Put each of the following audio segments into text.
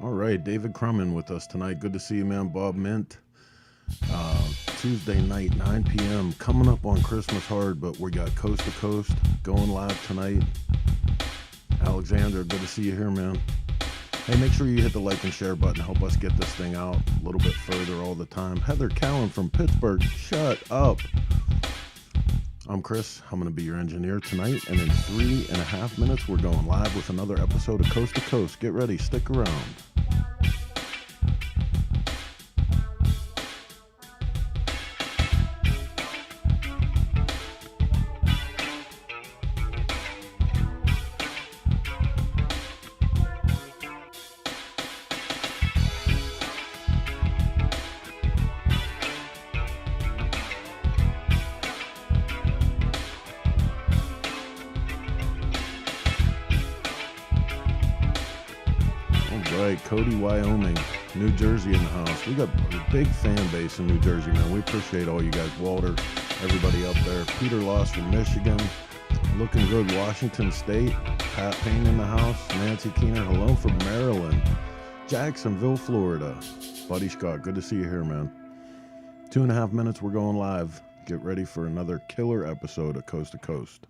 All right, David Crummin with us tonight. Good to see you, man. Bob Mint. Uh, Tuesday night, 9 p.m. Coming up on Christmas hard, but we got Coast to Coast going live tonight. Alexander, good to see you here, man. Hey, make sure you hit the like and share button. Help us get this thing out a little bit further all the time. Heather Cowan from Pittsburgh, shut up. I'm Chris. I'm going to be your engineer tonight. And in 3.5 minutes, we're going live with another episode of Coast to Coast. Get ready. Stick around. Cody, Wyoming, New Jersey in the house. We got a big fan base in New Jersey, man. We appreciate all you guys. Walter, everybody up there. Peter Loss from Michigan. Looking good, Washington State. Pat Payne in the house. Nancy Keener, hello from Maryland. Jacksonville, Florida. Buddy Scott, good to see you here, man. 2.5 minutes, we're going live. Get ready for another killer episode of Coast to Coast.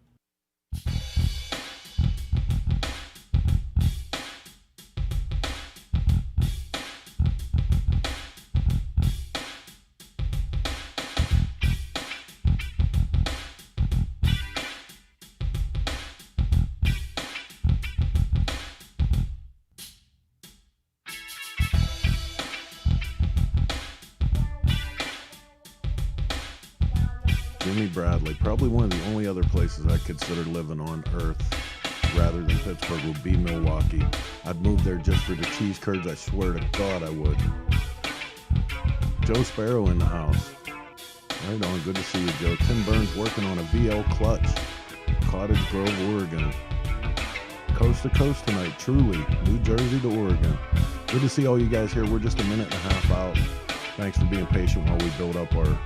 Jimmy Bradley, probably one of the only other places I consider living on earth rather than Pittsburgh would be Milwaukee. I'd move there just for the cheese curds. I swear to God I would. Joe Sparrow in the house. Right on, good to see you, Joe. Tim Burns working on a VL clutch. Cottage Grove, Oregon. Coast to coast tonight, truly. New Jersey to Oregon. Good to see all you guys here. We're just a minute and a half out. Thanks for being patient while we build up our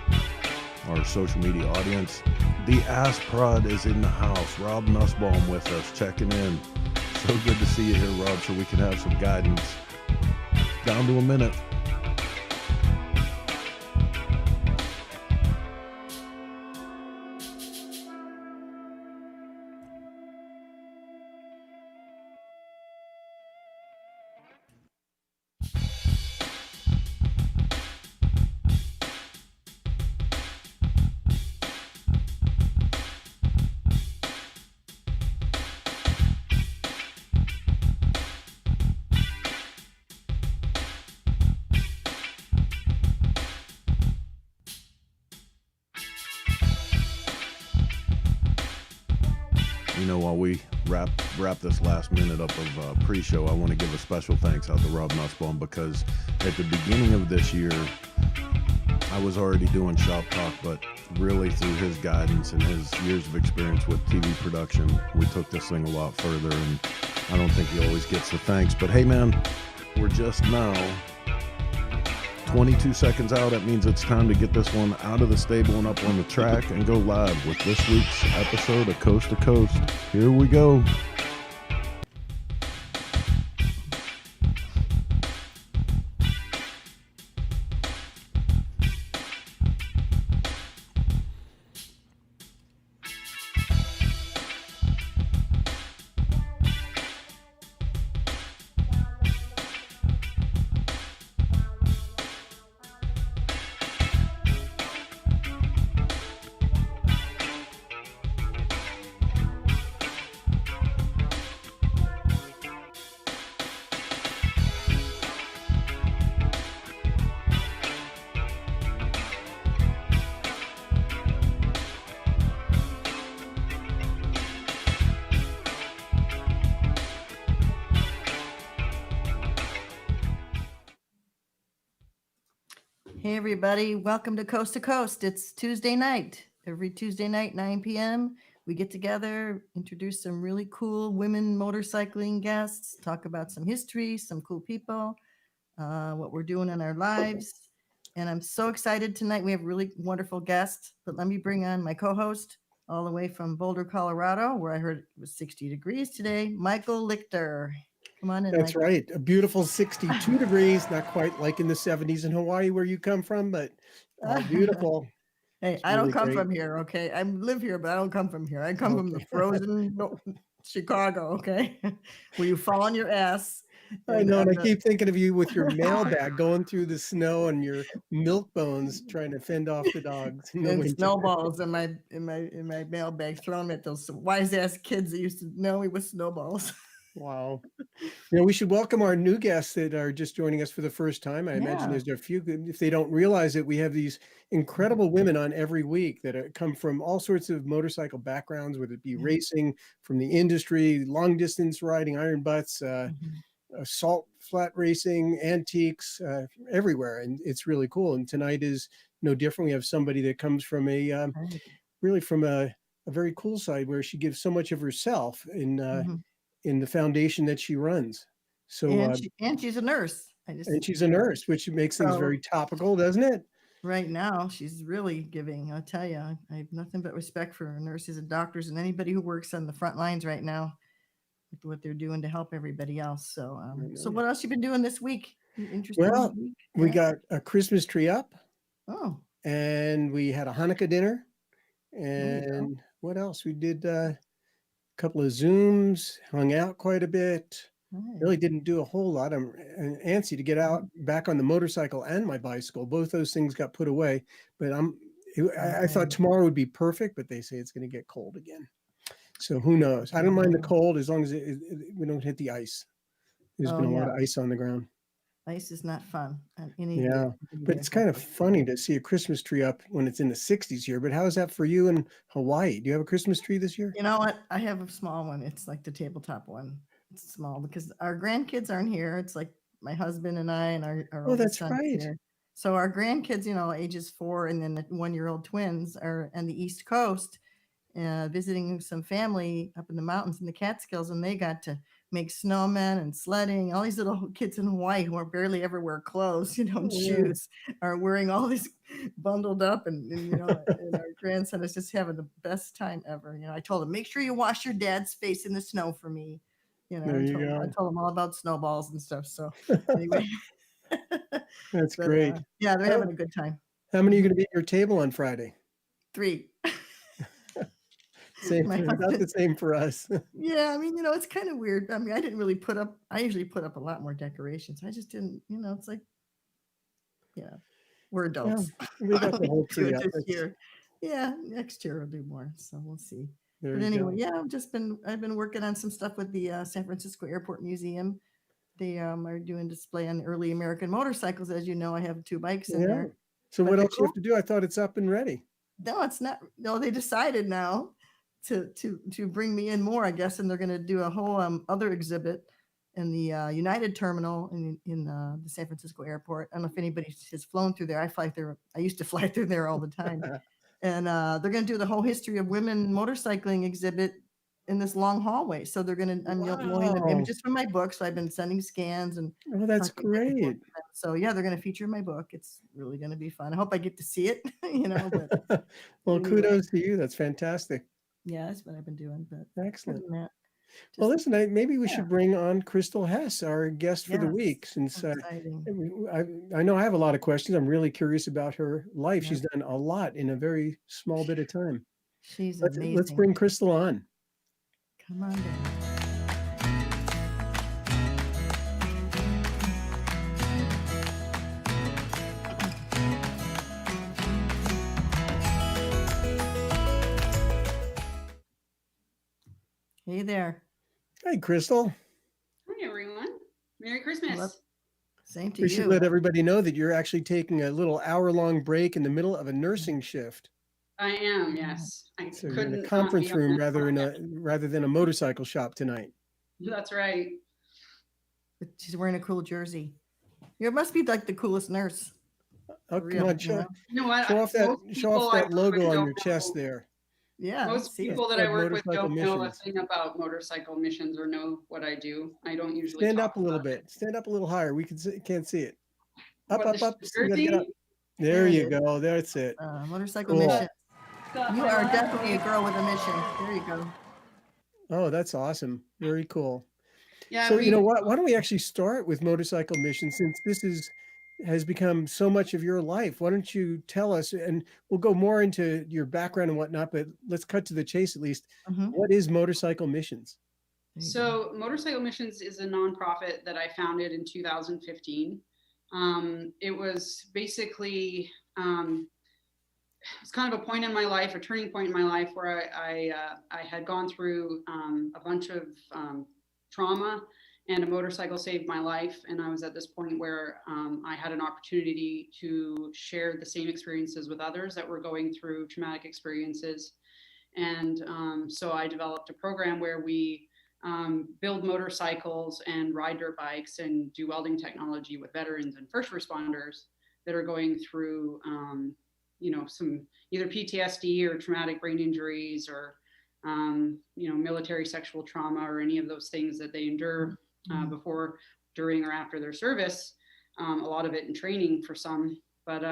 social media audience. The Ass Prod is in the house. Rob Nussbaum with us, checking in. So good to see you here, Rob, so we can have some guidance. Down to a minute. While we wrap this last minute up of pre-show, I want to give a special thanks out to Rob Nussbaum, because at the beginning of this year, I was already doing Shop Talk, but really through his guidance and his years of experience with TV production, we took this thing a lot further, and I don't think he always gets the thanks. But hey, man, we're just now 22 seconds out. That means it's time to get this one out of the stable and up on the track and go live with this week's episode of Coast to Coast. Here we go. Hey everybody, welcome to Coast. It's Tuesday night. Every Tuesday night, 9 p.m., we get together, introduce some really cool women motorcycling guests, talk about some history, some cool people, what we're doing in our lives. And I'm so excited tonight. We have a really wonderful guest, but let me bring on my co-host all the way from Boulder, Colorado, where I heard it was 60 degrees today, Michael Lichter. Come on in, That's Michael. right. A beautiful 62 degrees, not quite like in the 70s in Hawaii where you come from, but beautiful. Hey, It's I don't really come great. from here, okay? I live here, but I don't come from here. I come from the Okay. frozen Chicago, okay? Where you fall on your ass. I And know, and I keep thinking of you with your mailbag going through the snow and your milk bones trying to fend off the dogs in the and winter. snowballs in my mailbag, thrown at those wise ass kids that used to know me with snowballs. Wow. We should welcome our new guests that are just joining us for the first time. I imagine Yeah. there's a few, if they don't realize it, we have these incredible women on every week that come from all sorts of motorcycle backgrounds, whether it be racing, from the industry, long distance riding, iron butts, salt flat racing, antiques, everywhere. And it's really cool. And tonight is no different. We have somebody that comes from really from a very cool side where she gives so much of herself in the foundation that she runs. So, And she's a nurse. and she's a nurse, which makes things very topical, doesn't it? Right now, she's really giving. I'll tell you, I have nothing but respect for nurses and doctors and anybody who works on the front lines right now with what they're doing to help everybody else. So, so what else you been doing this week? Interesting Well, week? we got a Christmas tree up. Oh. And we had a Hanukkah dinner. And what else? We did a couple of Zooms, hung out quite a bit. Really didn't do a whole lot. I'm antsy to get out back on the motorcycle and my bicycle. Both those things got put away, but I thought tomorrow would be perfect, but they say it's going to get cold again. So who knows? I don't mind the cold as long as we don't hit the ice. There's been a lot of ice on the ground. Ice is not fun. Yeah, but it's kind of funny to see a Christmas tree up when it's in the 60s here. But how is that for you in Hawaii? Do you have a Christmas tree this year? You know what? I have a small one. It's like the tabletop one. It's small because our grandkids aren't here. It's like my husband and I and our that's right. Here. So our grandkids, ages 4 and then the 1-year-old twins are on the East Coast visiting some family up in the mountains in the Catskills, and they got to make snowmen and sledding. All these little kids in Hawaii who are barely ever wear clothes, and shoes are wearing all these bundled up, and and our grandson is just having the best time ever. I told him, make sure you wash your dad's face in the snow for me. I told him all about snowballs and stuff. So anyway, that's great. Yeah, they're having a good time. How many are going to be at your table on Friday? 3. About the same for us. Yeah, it's kind of weird. I didn't really I usually put up a lot more decorations. I just didn't, it's like, we're adults. Yeah, we got the whole tree up this year. Yeah, next year we'll do more. So we'll see. There but anyway, I've been working on some stuff with the San Francisco Airport Museum. They are doing display on early American motorcycles. As you know, I have 2 bikes in there. So what else you have to do? I thought it's up and ready. No, it's not. No, they decided now to bring me in more, I guess, and they're going to do a whole other exhibit in the United Terminal in the San Francisco Airport. I don't know if anybody has flown through there. I used to fly through there all the time. And they're going to do the whole history of women motorcycling exhibit in this long hallway. So they're going to, I'm loading them images from my book. So I've been sending scans and. Oh, that's great. So yeah, they're going to feature my book. It's really going to be fun. I hope I get to see it, But well, anyway. Kudos to you. That's fantastic. Yeah, that's what I've been doing. But excellent. Well, listen, maybe we should bring on Krystal Hess, our guest for the week, since I know I have a lot of questions. I'm really curious about her life. Yeah. She's done a lot in a very small bit of time. She's amazing. Let's bring Krystal on. Come on down. Hey there. Hi, Krystal. Hi, everyone. Merry Christmas. Same to you. You. We should let everybody know that you're actually taking a little hour-long break in the middle of a nursing shift. I am, yes. So you're in a conference room rather than a motorcycle shop tonight. That's right. But she's wearing a cool jersey. You must be like the coolest nurse. Oh, come on, show off that logo on your chest there. Yeah. Most people that I work with don't know a thing about motorcycle missions or know what I do. I don't usually stand up a little bit. Stand up a little higher. We can't see it. Up. Get up. There you go. That's it. Motorcycle mission. You are definitely a girl with a mission. There you go. Oh, that's awesome. Very cool. Yeah, So, you know what? Why don't we actually start with motorcycle missions, since has become so much of your life? Why don't you tell us, and we'll go more into your background and whatnot, but let's cut to the chase at least. Mhm. What is motorcycle missions? So Motorcycle Missions is a nonprofit that I founded in 2015. It was basically it's kind of a point in my life, a turning point in my life, where I had gone through a bunch of trauma, and a motorcycle saved my life. And I was at this point where I had an opportunity to share the same experiences with others that were going through traumatic experiences. And so I developed a program where we build motorcycles and ride dirt bikes and do welding technology with veterans and first responders that are going through, some either PTSD or traumatic brain injuries, or, military sexual trauma, or any of those things that they endure before, during, or after their service. A lot of it in training for some, but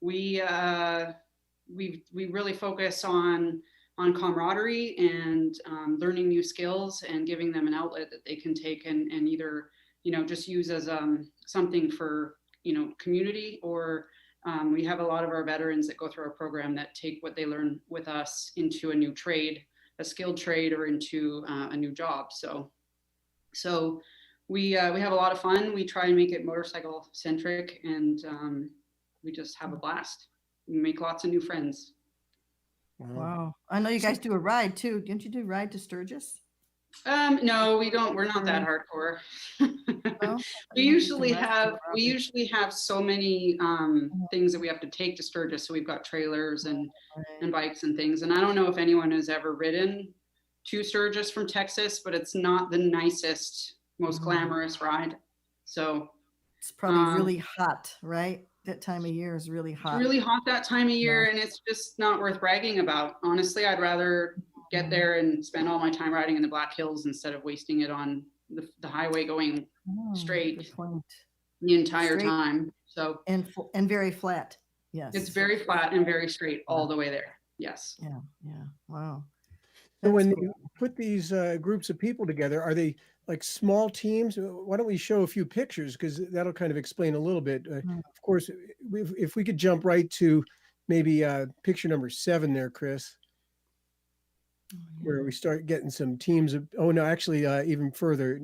we really focus on camaraderie and learning new skills, and giving them an outlet that they can take and either, just use as something for, community, or we have a lot of our veterans that go through our program that take what they learn with us into a new trade, a skilled trade, or into a new job. So we have a lot of fun. We try and make it motorcycle centric, and we just have a blast. We make lots of new friends. Wow. I know you guys do a ride too. Didn't you do ride to Sturgis? No, we don't. We're not that hardcore. No? we usually have so many things that we have to take to Sturgis. So we've got trailers and bikes and things. And I don't know if anyone has ever ridden to Sturgis from Texas, but it's not the nicest, most glamorous ride. So it's probably really hot, right? That time of year is really hot. It's really hot that time of year, and it's just not worth bragging about. Honestly, I'd rather get there and spend all my time riding in the Black Hills instead of wasting it on the highway going straight the entire time. So and very flat. Yes, it's very flat and very straight all the way there. Yes. Yeah. Wow. So when you put these groups of people together, are they like small teams? Why don't we show a few pictures, because that'll kind of explain a little bit. Of course, if we could jump right to maybe picture number 7 there, Chris, where we start getting some teams of, actually even further,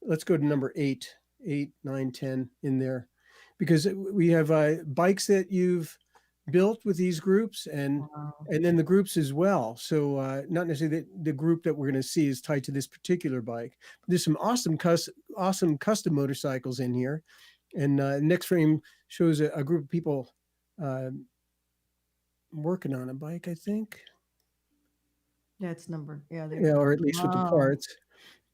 let's go to number 8, 9, 10 in there, because we have bikes that you've built with these groups, and then the groups as well. So not necessarily the group that we're going to see is tied to this particular bike, but there's some awesome custom motorcycles in here. And next frame shows a group of people working on a bike, I think. That's number, or at least with the parts.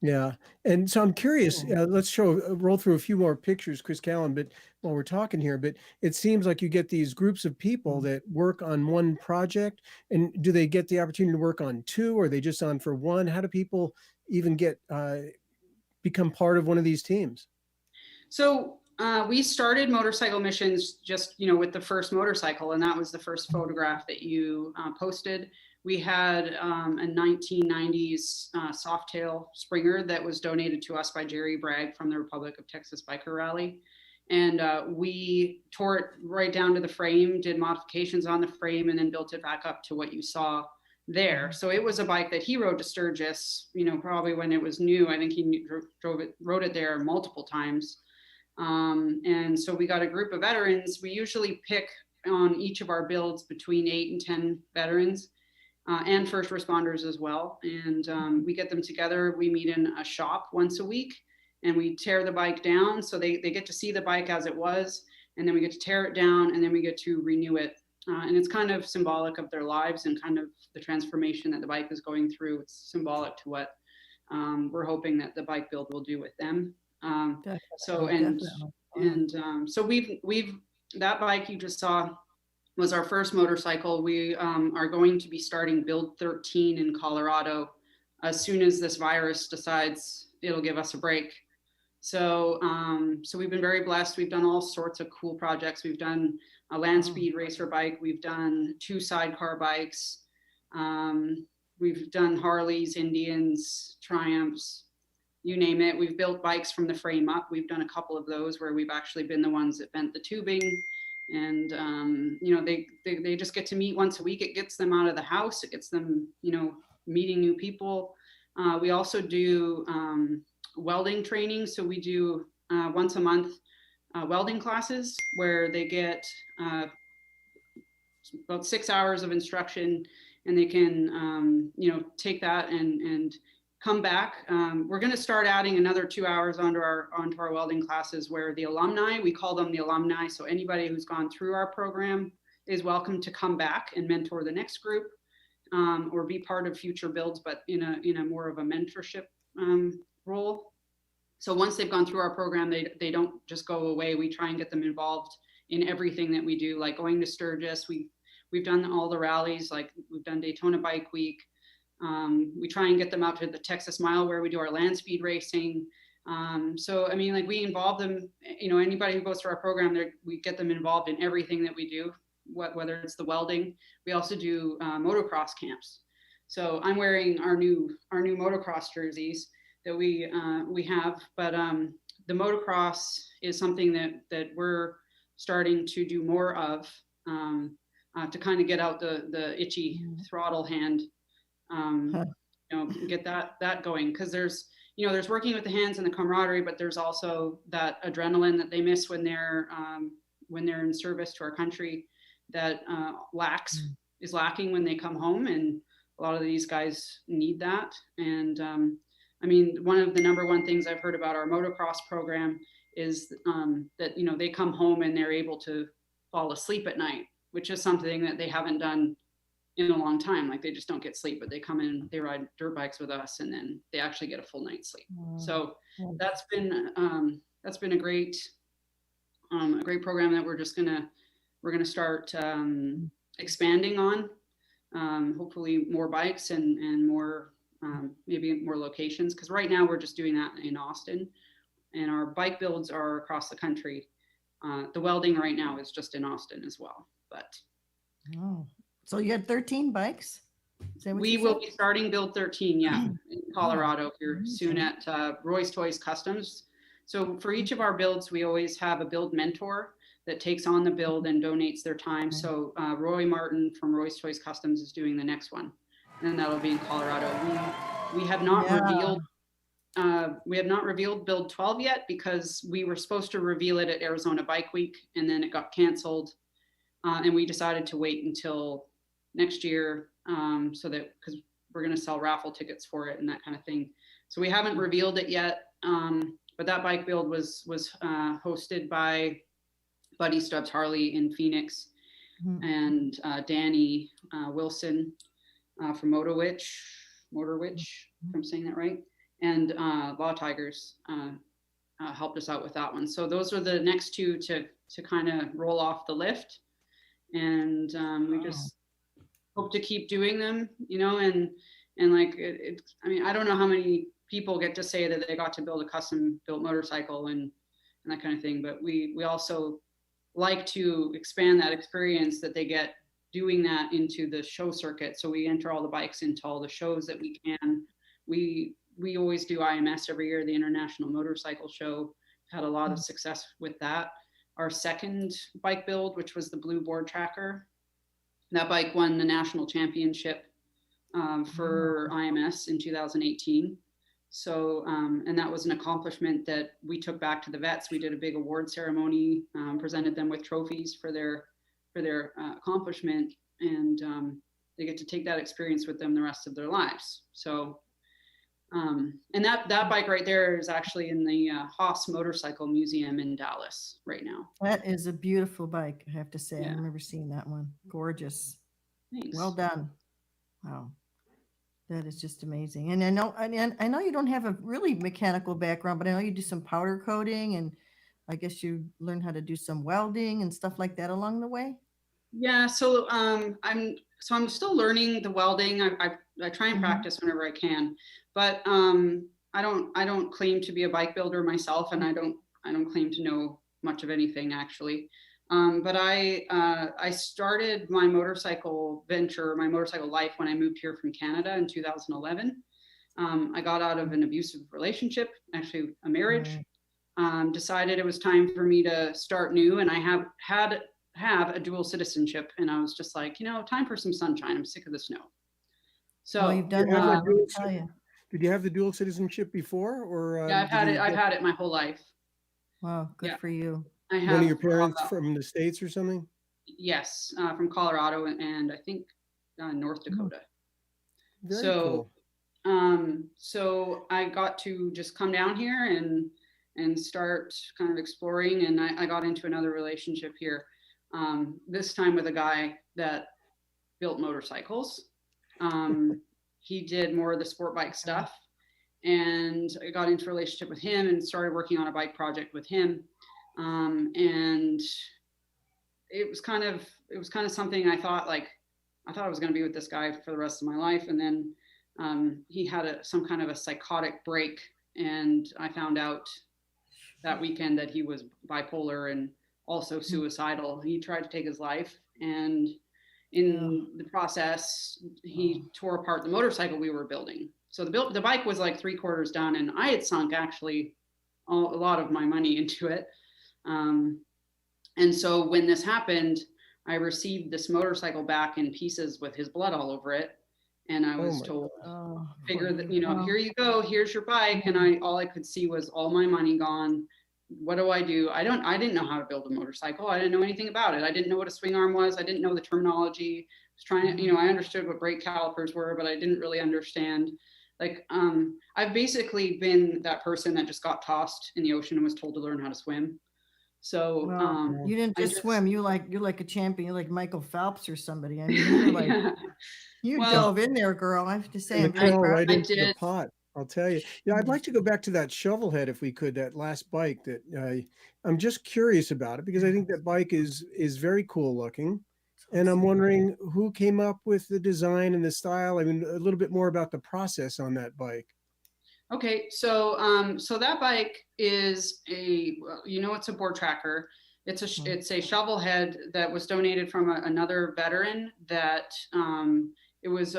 Yeah. And so I'm curious, let's roll through a few more pictures, Chris Callan, but while we're talking here, but it seems like you get these groups of people that work on one project. And do they get the opportunity to work on 2, or are they just on for 1? How do people even become part of one of these teams? So we started Motorcycle Missions just, with the first motorcycle, and that was the first photograph that you posted. We had a 1990s Softail Springer that was donated to us by Jerry Bragg from the Republic of Texas Biker Rally. And we tore it right down to the frame, did modifications on the frame, and then built it back up to what you saw there. So it was a bike that he rode to Sturgis, probably when it was new. I think he rode it there multiple times. And so we got a group of veterans. We usually pick on each of our builds between 8 and 10 veterans. And first responders as well. And we get them together. We meet in a shop once a week, and we tear the bike down. So they get to see the bike as it was, and then we get to tear it down, and then we get to renew it. And it's kind of symbolic of their lives and kind of the transformation that the bike is going through. It's symbolic to what we're hoping that the bike build will do with them. So we've that bike you just saw was our first motorcycle. We are going to be starting build 13 in Colorado as soon as this virus decides it'll give us a break. So we've been very blessed. We've done all sorts of cool projects. We've done a land speed racer bike. We've done 2 sidecar bikes. We've done Harleys, Indians, Triumphs. you name it. We've built bikes from the frame up. We've done a couple of those where we've actually been the ones that bent the tubing. And, you know, they just get to meet once a week. It gets them out of the house. It gets them, you know, meeting new people. We also do welding training. So we do once a month welding classes where they get about 6 hours of instruction, and they can, you know, take that and come back. We're going to start adding another 2 hours onto our welding classes where the alumni, we call them the alumni. So anybody who's gone through our program is welcome to come back and mentor the next group, or be part of future builds, but in a more of a mentorship role. So once they've gone through our program, they don't just go away. We try and get them involved in everything that we do, like going to Sturgis. We've done all the rallies, like we've done Daytona Bike Week. We try and get them out to the Texas Mile where we do our land speed racing. So, I mean, like we involve them, you know, anybody who goes through our program, we get them involved in everything that we do, whether it's the welding. We also do motocross camps. So I'm wearing our new motocross jerseys that we have, but the motocross is something that we're starting to do more of, to kind of get out the itchy throttle hand, you know, get that going. Because there's working with the hands and the camaraderie, but there's also that adrenaline that they miss when they're in service to our country that is lacking when they come home. And a lot of these guys need that. And I mean, one of the number one things I've heard about our motocross program is that, you know, they come home and they're able to fall asleep at night, which is something that they haven't done in a long time. Like they just don't get sleep, but they come in, they ride dirt bikes with us, and then they actually get a full night's sleep. So that's been a great program that we're gonna start expanding on. Hopefully more bikes and more maybe more locations, because right now we're just doing that in Austin, and our bike builds are across the country. The welding right now is just in Austin as well. But so you had 13 bikes? We will be starting build 13, in Colorado here soon at Roy's Toys Customs. So for each of our builds, we always have a build mentor that takes on the build and donates their time. So Roy Martin from Roy's Toys Customs is doing the next one, and that'll be in Colorado. We have not revealed build 12 yet, because we were supposed to reveal it at Arizona Bike Week, and then it got canceled, and we decided to wait until next year, so that, because we're going to sell raffle tickets for it and that kind of thing. So we haven't revealed it yet, but that bike build was hosted by Buddy Stubbs Harley in Phoenix, and Danny Wilson from Motorwitch, if I'm saying that right, and Law Tigers helped us out with that one. So those are the next two to kind of roll off the lift, and we just hope to keep doing them, you know, and like I mean, I don't know how many people get to say that they got to build a custom built motorcycle and that kind of thing, but we also like to expand that experience that they get doing that into the show circuit. So we enter all the bikes into all the shows that we can. We always do IMS every year, the International Motorcycle Show. Had a lot of success with that. Our second bike build, which was the Blue Board Tracker, that bike won the national championship for IMS in 2018. So, and that was an accomplishment that we took back to the vets. We did a big award ceremony, presented them with trophies for their accomplishment, and they get to take that experience with them the rest of their lives. So, and that bike right there is actually in the Haas Motorcycle Museum in Dallas right now. That is a beautiful bike, I have to say. Yeah. I remember seeing that one. Gorgeous. Thanks. Well done. Wow. That is just amazing. And I know you don't have a really mechanical background, but I know you do some powder coating, and I guess you learned how to do some welding and stuff like that along the way. Yeah, so I'm still learning the welding. I try and practice whenever I can, but I don't claim to be a bike builder myself, and I don't claim to know much of anything actually. But I started my motorcycle venture, my motorcycle life, when I moved here from Canada in 2011. I got out of an abusive relationship, actually a marriage. Decided it was time for me to start new, and I have a dual citizenship, and I was just like, time for some sunshine. I'm sick of the snow. So Well, you've done You have well. a Let me dual tell you. Did you have the dual citizenship before, or yeah, did you I've get had it my whole life. Wow, good Yeah. for you. I one have of your parents from the States or something? yes, from Colorado and I think North Dakota. Very So cool. so I got to just come down here and start kind of exploring, and I got into another relationship here, this time with a guy that built motorcycles. He did more of the sport bike stuff, and I got into a relationship with him and started working on a bike project with him. And it was kind of something I thought I was going to be with this guy for the rest of my life, and then he had some kind of a psychotic break, and I found out that weekend that he was bipolar and also suicidal. He tried to take his life, and in the process, he tore apart the motorcycle we were building. So the bike was like 3/4 done, and I had sunk actually a lot of my money into it. And so when this happened, I received this motorcycle back in pieces with his blood all over it. And I was told, figure that, here you go, here's your bike. And all I could see was all my money gone. What do? I didn't know how to build a motorcycle. I didn't know anything about it. I didn't know what a swing arm was. I didn't know the terminology. I was trying to, I understood what brake calipers were, but I didn't really understand. I've basically been that person that just got tossed in the ocean and was told to learn how to swim. So you didn't just swim. You're like a champion. You're like Michael Phelps or somebody. I mean, you're like you dove in there, girl. I have to say, I'm very proud. Right into the pot. I'll tell you. Yeah, I'd like to go back to that shovel head if we could. That last bike that I'm just curious about it because I think that bike is very cool looking, and I'm wondering who came up with the design and the style. I mean, a little bit more about the process on that bike. Okay, so so that bike is it's a board tracker. It's a shovel head that was donated from another veteran that it was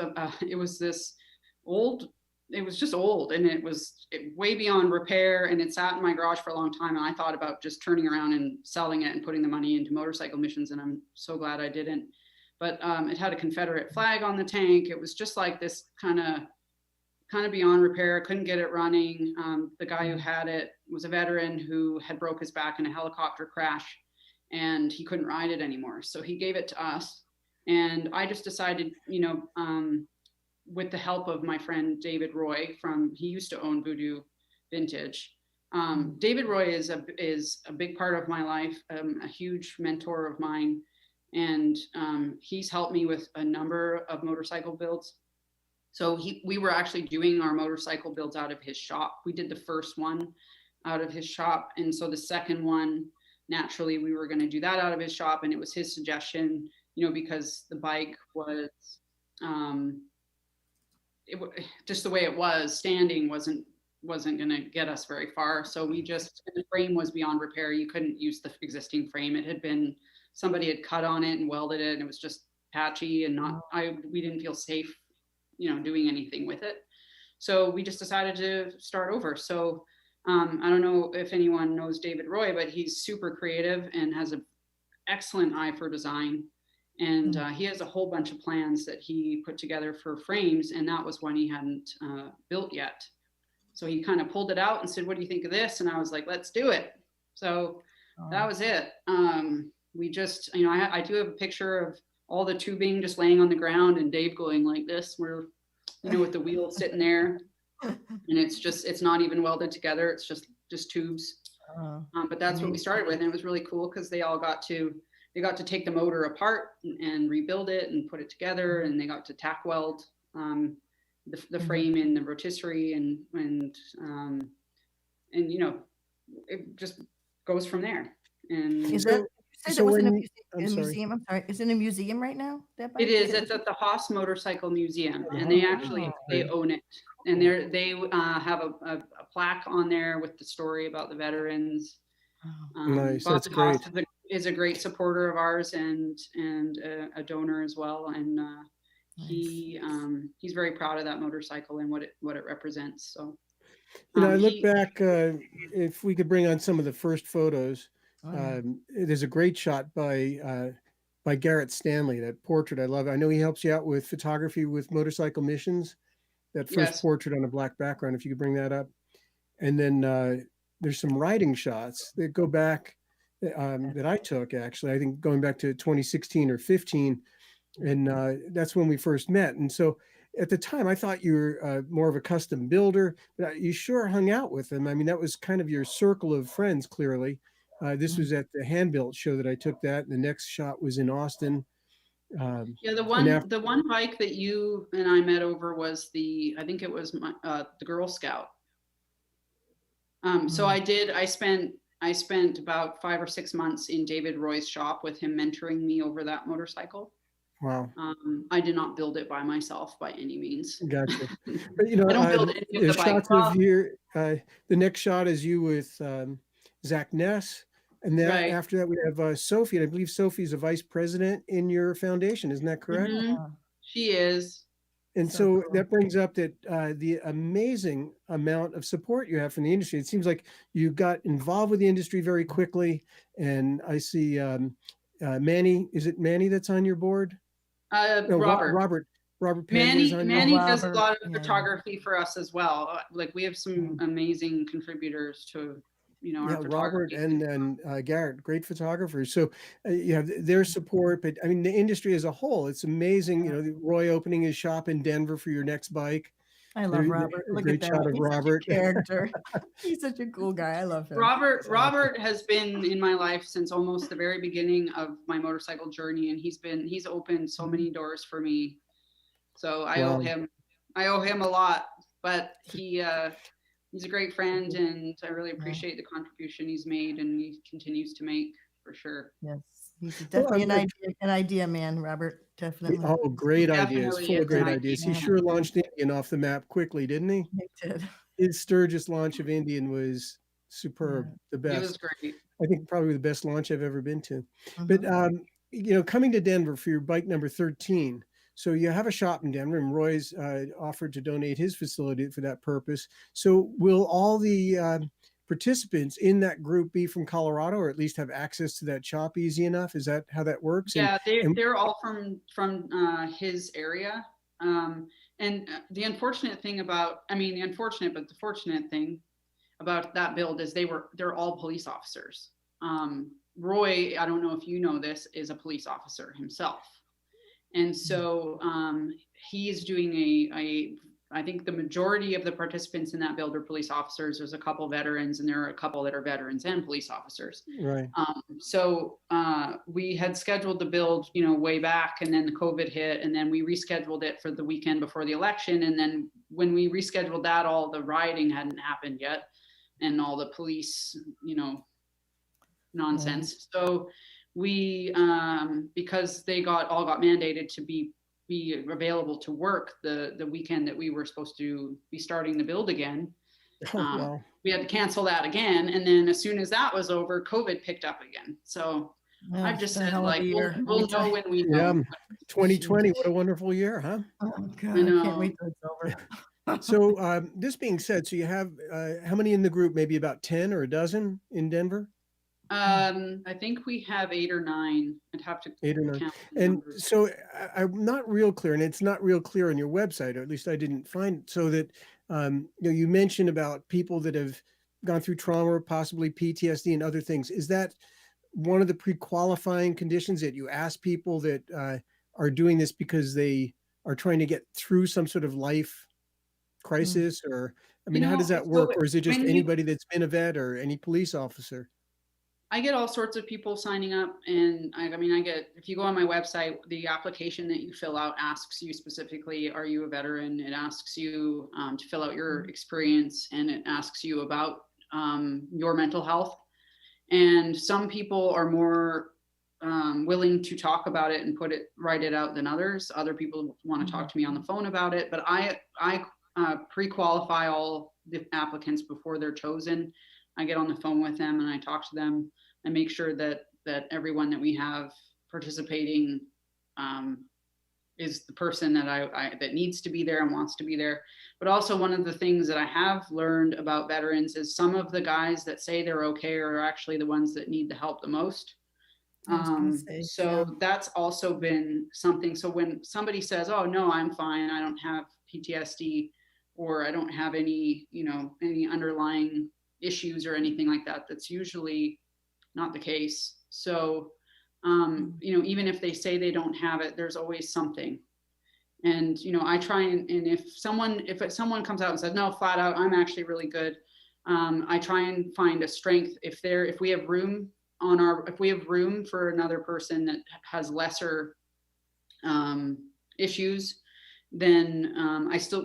just old, and it was way beyond repair, and it sat in my garage for a long time, and I thought about just turning around and selling it and putting the money into motorcycle missions, and I'm so glad I didn't. But it had a Confederate flag on the tank. It was just like this kind of beyond repair. Couldn't get it running. The guy who had it was a veteran who had broke his back in a helicopter crash, and he couldn't ride it anymore. So he gave it to us, and I just decided, with the help of my friend David Roy he used to own Voodoo Vintage. David Roy is a big part of my life, a huge mentor of mine, and he's helped me with a number of motorcycle builds. So we were actually doing our motorcycle builds out of his shop. We did the first one out of his shop, and so the second one, naturally, we were going to do that out of his shop, and it was his suggestion, because the bike was just the way it was standing wasn't going to get us very far. So the frame was beyond repair. You couldn't use the existing frame. It had been, somebody had cut on it and welded it, and it was just patchy and we didn't feel safe, doing anything with it. So we just decided to start over. So I don't know if anyone knows David Roy, but he's super creative and has an excellent eye for design. And he has a whole bunch of plans that he put together for frames, and that was one he hadn't built yet. So he kind of pulled it out and said, "What do you think of this?" And I was like, "Let's do it." So that was it. We just, I do have a picture of all the tubing just laying on the ground and Dave going like this, where, with the wheel sitting there, and it's not even welded together. It's just tubes. But that's what we started with, and it was really cool because they got to take the motor apart and rebuild it and put it together, and they got to tack weld the frame in the rotisserie, and it just goes from there. And is that in a museum? I'm sorry, is it in a museum right now? It is. It's at the Haas Motorcycle Museum, and they actually they own it, and they have a plaque on there with the story about the veterans. Nice, Bob that's great. is a great supporter of ours and a donor as well, and he's very proud of that motorcycle and what it represents. So I look he back, if we could bring on some of the first photos, Oh, yeah. there's a great shot by Garrett Stanley, that portrait. I love it. I know he helps you out with photography with motorcycle missions. That first Yes. portrait on a black background, if you could bring that up. And then there's some riding shots that go back that I took, actually, I think going back to 2016 or 15. And that's when we first met. And so at the time, I thought you were more of a custom builder, but you sure hung out with them. I mean, that was kind of your circle of friends, clearly. This was at the hand built show that I took that. And the next shot was in Austin. Yeah, the and after, one bike that you and I met over was I think it was the Girl Scout. So I spent about 5 or 6 months in David Roy's shop with him mentoring me over that motorcycle. wow. I did not build it by myself by any means. Gotcha. But I don't build any of there's the bikes. shots of your, the next shot is you with Zach Ness. And then Right. after that, we have Sophie. And I believe Sophie's a vice president in your foundation. Isn't that correct? Mhm. She is. And So so cool. that brings up that the amazing amount of support you have from the industry. It seems like you got involved with the industry very quickly. And I see Manny. Is it Manny that's on your board? No, Robert Penn is on your Manny board. does a lot of yeah. photography for us as well. Like we have some amazing contributors to our Robert photography. and then Garrett, great photographers. So you have their support, but I mean the industry as a whole, it's amazing. Roy opening his shop in Denver for your next bike. I love Robert. Look at Great that. shot of He's Robert. such a character. He's such a cool guy. I love him. Robert has been in my life since almost the very beginning of my motorcycle journey, and he's opened so many doors for me. So I owe him a lot. But he's a great friend, and I really appreciate the contribution he's made and he continues to make, for sure. Yes, he's definitely an idea man, Robert. Definitely. Oh, great ideas. Definitely Full is of great an ideas. He idea. sure launched Indian off the map quickly, didn't he? He did. His Sturgis launch of Indian was superb. The best. It was great. I think probably the best launch I've ever been to. Mhm. But coming to Denver for your bike number 13. So you have a shop in Denver, and Roy's offered to donate his facility for that purpose. So will all the participants in that group be from Colorado, or at least have access to that shop easy enough? Is that how that works? Yeah, they're all from his area. And the fortunate thing about that build is they're all police officers. Roy, I don't know if you know this, is a police officer himself. And so he's doing I think the majority of the participants in that build are police officers. There's a couple veterans, and there are a couple that are veterans and police officers. Right. So we had scheduled the build, way back, and then the COVID hit, and then we rescheduled it for the weekend before the election. And then when we rescheduled that, all the rioting hadn't happened yet, and all the police, nonsense. So we, because they all got mandated to be available to work the weekend that we were supposed to be starting the build again. Wow. We had to cancel that again. And then as soon as that was over, COVID picked up again. So Yeah, I've just it's a said, hell of a year. we'll know when we Yeah. know. 2020, what a wonderful year, huh? Oh God, I I know. can't wait till it's over. So this being said, so you have how many in the group? Maybe about 10 or a dozen in Denver? I think we have 8 or 9. I'd have to 8 or 9. count the And numbers. so I'm not real clear, and it's not real clear on your website, or at least I didn't find it, so that you mentioned about people that have gone through trauma, possibly PTSD and other things. Is that one of the pre-qualifying conditions, that you ask people that are doing this because they are trying to get through some sort of life crisis? Or, I mean, how does that work? Or is it just anybody that's been a vet, or any police officer? I get all sorts of people signing up, and I get, if you go on my website, the application that you fill out asks you specifically, are you a veteran? It asks you to fill out your experience, and it asks you about your mental health. And some people are more willing to talk about it and write it out than others. Other people want to talk to me on the phone about it, but I pre-qualify all the applicants before they're chosen. I get on the phone with them and I talk to them. I make sure that everyone that we have participating is the person that that needs to be there and wants to be there. But also one of the things that I have learned about veterans is some of the guys that say they're okay are actually the ones that need the help the most. I was gonna say, So yeah. that's also been something. So when somebody says, oh no, I'm fine, I don't have PTSD, or I don't have any, any underlying issues or anything like that, that's usually not the case. So, even if they say they don't have it, there's always something. And, I try and if someone comes out and says, no, flat out, I'm actually really good. I try and find a strength if we have room for another person that has lesser issues, then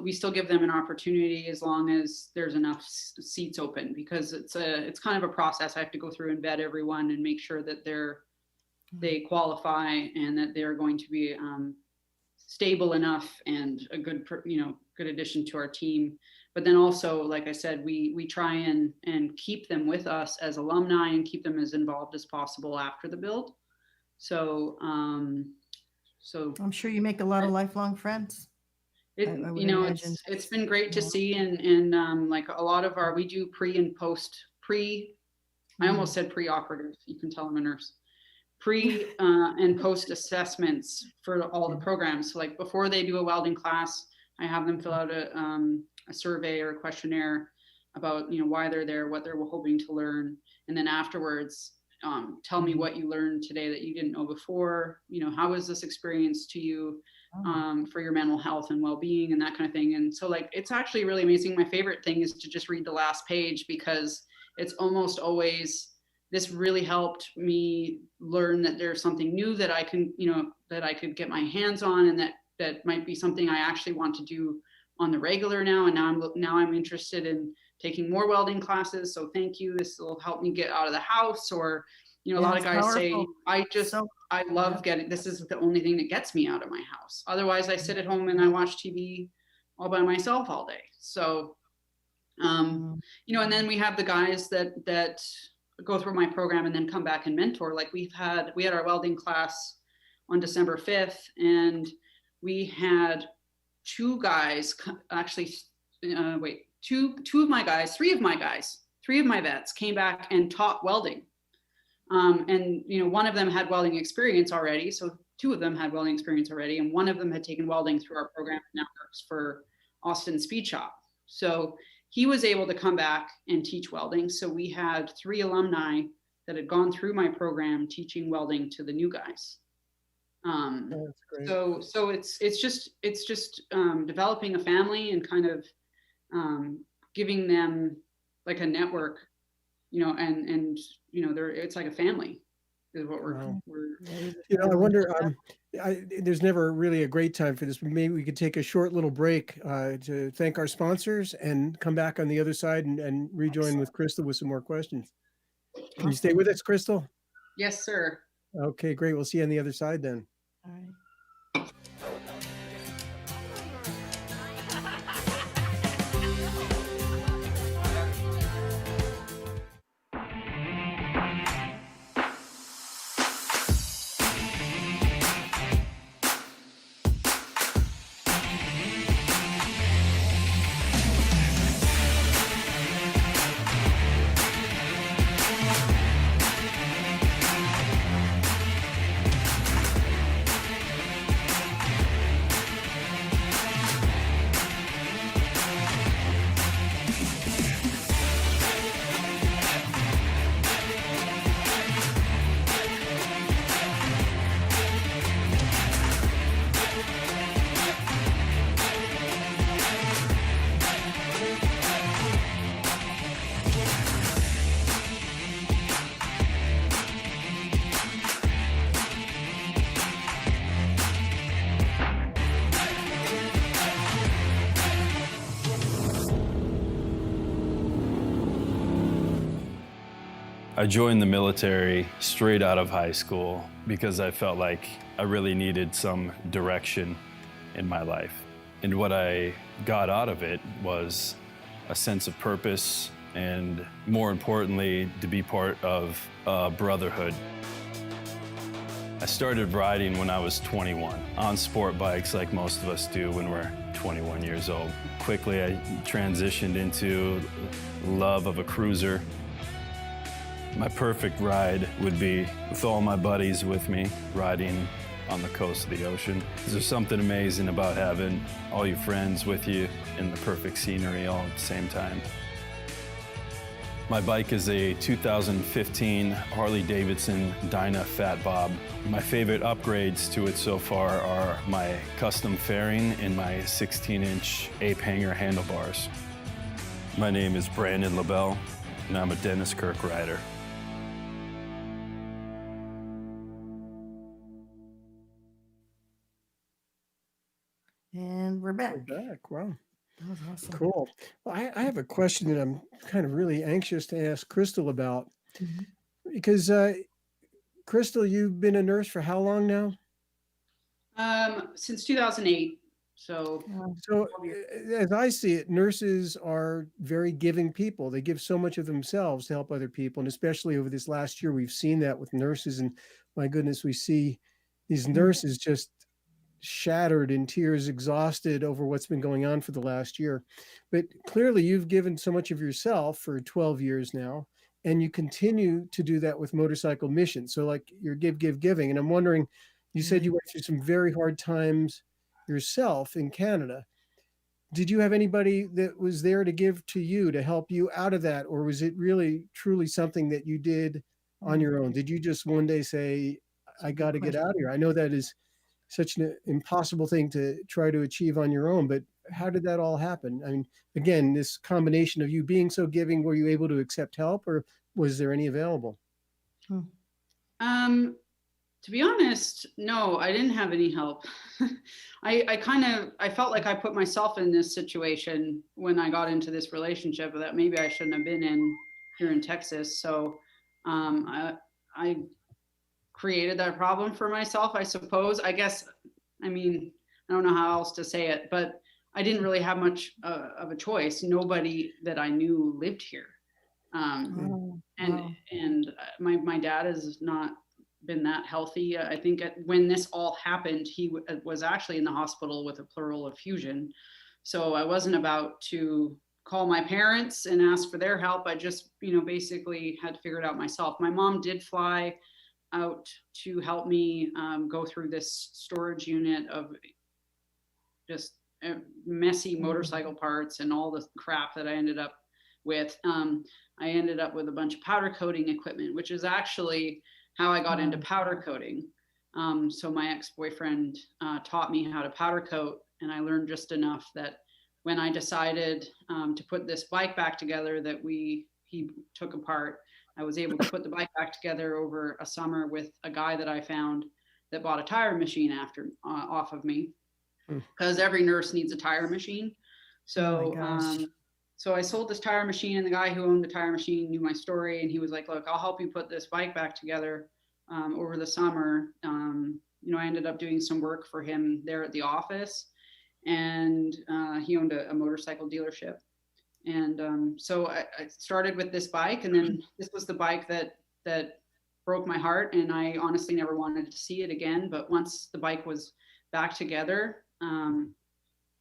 we still give them an opportunity as long as there's enough seats open, because it's kind of a process. I have to go through and vet everyone and make sure that they qualify and that they're going to be stable enough and a good addition to our team. But then also, like I said, we try and keep them with us as alumni and keep them as involved as possible after the build. So I'm sure you make a lot of lifelong friends. It's been great to see, and like a lot of we do pre and post I almost said pre-operative. You can tell I'm a nurse. Pre and post assessments for all the programs. So like before they do a welding class, I have them fill out a survey or a questionnaire about why they're there, what they're hoping to learn, and then afterwards, tell me what you learned today that you didn't know before. How was this experience to you for your mental health and well-being and that kind of thing. And so like it's actually really amazing. My favorite thing is to just read the last page, because it's almost always, this really helped me learn that there's something new that I can, that I could get my hands on, and that might be something I actually want to do on the regular now. And now I'm interested in taking more welding classes. So thank you. This will help me get out of the house. Or, a lot of guys powerful. say, I love this is the only thing that gets me out of my house. Otherwise I sit at home and I watch TV all by myself all day. So, and then we have the guys that go through my program and then come back and mentor. Like we had our welding class on December 5th, and we had two guys, actually, two of my guys, three of my vets came back and taught welding. And one of them had welding experience already. So two of them had welding experience already. And one of them had taken welding through our program and now works for Austin Speed Shop. So he was able to come back and teach welding. So we had 3 alumni that had gone through my program teaching welding to the new guys. That's great. So it's just developing a family and kind of giving them like a network, and it's like a family is what we're. I wonder. There's never really a great time for this, but maybe we could take a short little break to thank our sponsors and come back on the other side and rejoin with Krystal with some more questions. Can you stay with us, Krystal? Yes, sir. Okay, great. We'll see you on the other side then. All right. I joined the military straight out of high school because I felt like I really needed some direction in my life. And what I got out of it was a sense of purpose and, more importantly, to be part of a brotherhood. I started riding when I was 21 on sport bikes like most of us do when we're 21 years old. Quickly, I transitioned into love of a cruiser. My perfect ride would be with all my buddies with me, riding on the coast of the ocean. There's something amazing about having all your friends with you in the perfect scenery all at the same time. My bike is a 2015 Harley-Davidson Dyna Fat Bob. My favorite upgrades to it so far are my custom fairing and my 16-inch ape hanger handlebars. My name is Brandon LaBelle, and I'm a Dennis Kirk rider. And we're back. We're back. Wow. That was awesome. Cool. Well, I have a question that I'm kind of really anxious to ask Krystal about, because Krystal, you've been a nurse for how long now? Since 2008. So So as I see it, nurses are very giving people. They give so much of themselves to help other people. And especially over this last year, we've seen that with nurses. And my goodness, we see these nurses just shattered in tears, exhausted over what's been going on for the last year. But clearly you've given so much of yourself for 12 years now, and you continue to do that with motorcycle missions. So like you're giving. And I'm wondering, you said you went through some very hard times yourself in Canada. Did you have anybody that was there to give to you to help you out of that? Or was it really truly something that you did on your own? Did you just one day say, I got to get out of here? I know that is such an impossible thing to try to achieve on your own, but how did that all happen? I mean, again, this combination of you being so giving, were you able to accept help, or was there any available? To be honest, no, I didn't have any help. I felt like I put myself in this situation when I got into this relationship that maybe I shouldn't have been in here in Texas. So I created that problem for myself, I suppose. I guess, I mean, I don't know how else to say it, but I didn't really have much of a choice. Nobody that I knew lived here. And my dad has not been that healthy. I think when this all happened, he was actually in the hospital with a pleural effusion. So I wasn't about to call my parents and ask for their help. I just, basically had to figure it out myself. My mom did fly out to help me go through this storage unit of just messy motorcycle parts and all the crap that I ended up with. I ended up with a bunch of powder coating equipment, which is actually how I got into powder coating. So my ex-boyfriend taught me how to powder coat, and I learned just enough that when I decided to put this bike back together that he took apart, I was able to put the bike back together over a summer with a guy that I found that bought a tire machine off of me, because every nurse needs a tire machine. So, so I sold this tire machine, and the guy who owned the tire machine knew my story, and he was like, "Look, I'll help you put this bike back together over the summer." I ended up doing some work for him there at the office, and he owned a motorcycle dealership. And so I started with this bike, and then this was the bike that broke my heart, and I honestly never wanted to see it again. But once the bike was back together,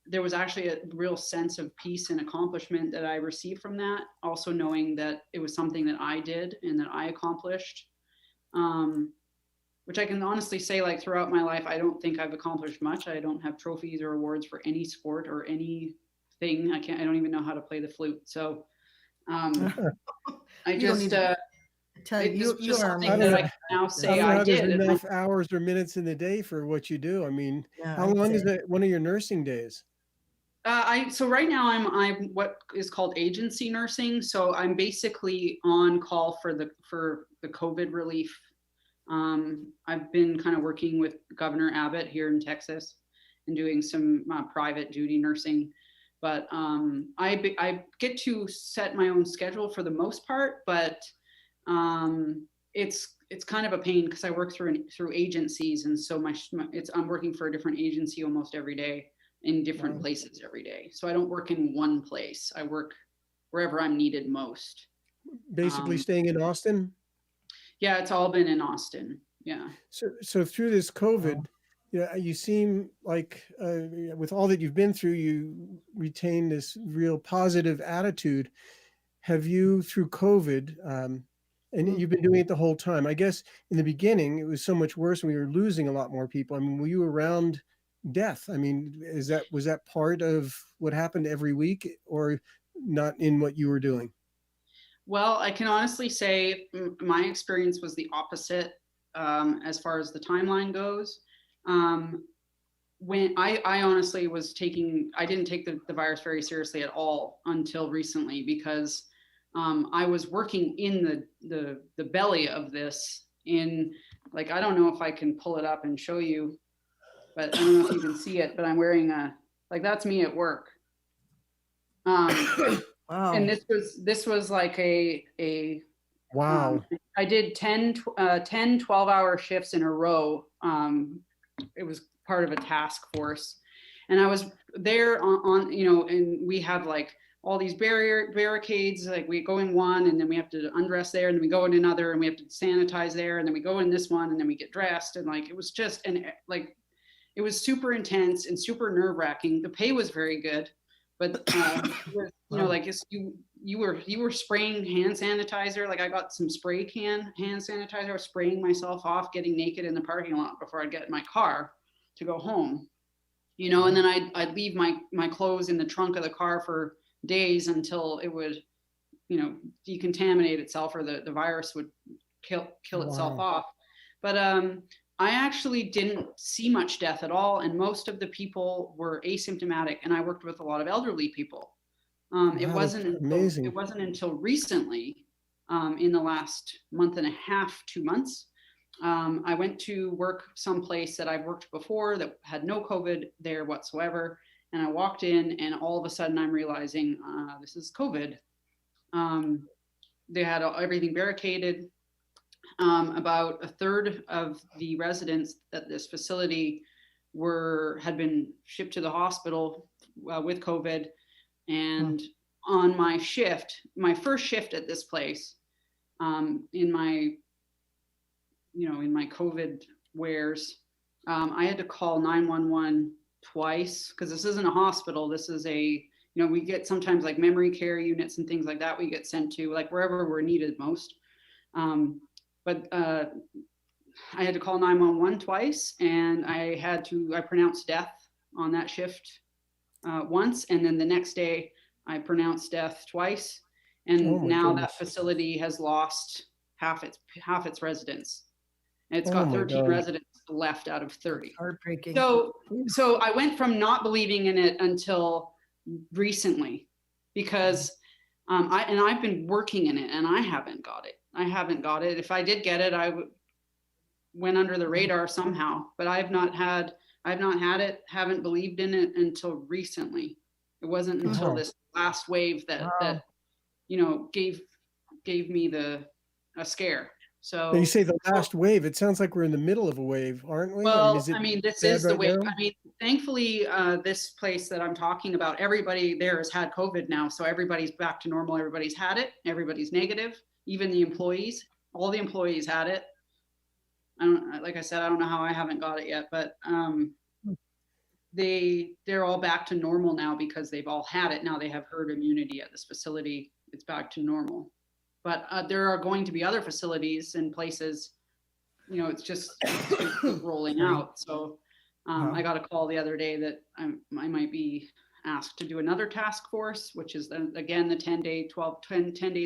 there was actually a real sense of peace and accomplishment that I received from that. Also knowing that it was something that I did and that I accomplished, which I can honestly say, like, throughout my life, I don't think I've accomplished much. I don't have trophies or awards for any sport or anything. I don't even know how to play the flute. So I just, you are something that I can now say I did. There's enough hours or minutes in the day for what you do. I mean, how long is it one of your nursing days? So right now I'm what is called agency nursing. So I'm basically on call for the COVID relief. I've been kind of working with Governor Abbott here in Texas and doing some private duty nursing. But I get to set my own schedule for the most part, but it's kind of a pain because I work through agencies, and so I'm working for a different agency almost every day in different places every day. So I don't work in one place. I work wherever I'm needed most. Basically staying in Austin? Yeah, it's all been in Austin. Yeah. So through this COVID, you seem like with all that you've been through, you retain this real positive attitude. Have you, through COVID, and you've been doing it the whole time? I guess in the beginning, it was so much worse when we were losing a lot more people. I mean, were you around death? I mean, was that part of what happened every week, or not in what you were doing? Well, I can honestly say my experience was the opposite as far as the timeline goes. When I honestly was I didn't take the virus very seriously at all until recently, because I was working in the belly of this in, like, I don't know if I can pull it up and show you, but I don't know if you can see it, but I'm wearing that's me at work. Wow. And this was like Wow. I did 10, 12-hour shifts in a row. It was part of a task force. And I was there on and we have like all these barricades, like we go in one and then we have to undress there, and then we go in another and we have to sanitize there, and then we go in this one and then we get dressed. And like, it was just, it was super intense and super nerve-wracking. The pay was very good, but you were spraying hand sanitizer. Like, I got some spray can hand sanitizer. I was spraying myself off, getting naked in the parking lot before I'd get in my car to go home, and then I'd leave my clothes in the trunk of the car for days until it would, decontaminate itself, or the virus would kill itself off. But I actually didn't see much death at all, and most of the people were asymptomatic, and I worked with a lot of elderly people. It wasn't until recently, in the last month and a half, 2 months, I went to work someplace that I've worked before that had no COVID there whatsoever, and I walked in, and all of a sudden I'm realizing this is COVID. They had everything barricaded. About a third of the residents at this facility had been shipped to the hospital with COVID. And on my shift, my first shift at this place, in my COVID wares, I had to call 911 twice, because this isn't a hospital. This is we get sometimes like memory care units and things like that we get sent to, like wherever we're needed most. But I had to call 911 twice, and I pronounced death on that shift once, and then the next day I pronounced death twice, and now that facility has lost half its residents. And it's got 13 residents left out of 30. Heartbreaking. So I went from not believing in it until recently, because I've been working in it, and I haven't got it. If I did get it, I went under the radar somehow, but I've not had it, haven't believed in it until recently. It wasn't until this last wave that gave me a scare. So you say the last wave. It sounds like we're in the middle of a wave, aren't we? Well, this is the wave. Now? I mean, thankfully, this place that I'm talking about, everybody there has had COVID now, so everybody's back to normal. Everybody's had it. Everybody's negative. Even the employees. All the employees had it. Like I said, I don't know how I haven't got it yet, but they're all back to normal now, because they've all had it. Now they have herd immunity at this facility. It's back to normal. But there are going to be other facilities and places, it's just rolling out. So I got a call the other day that I might be asked to do another task force, which is again the 10 days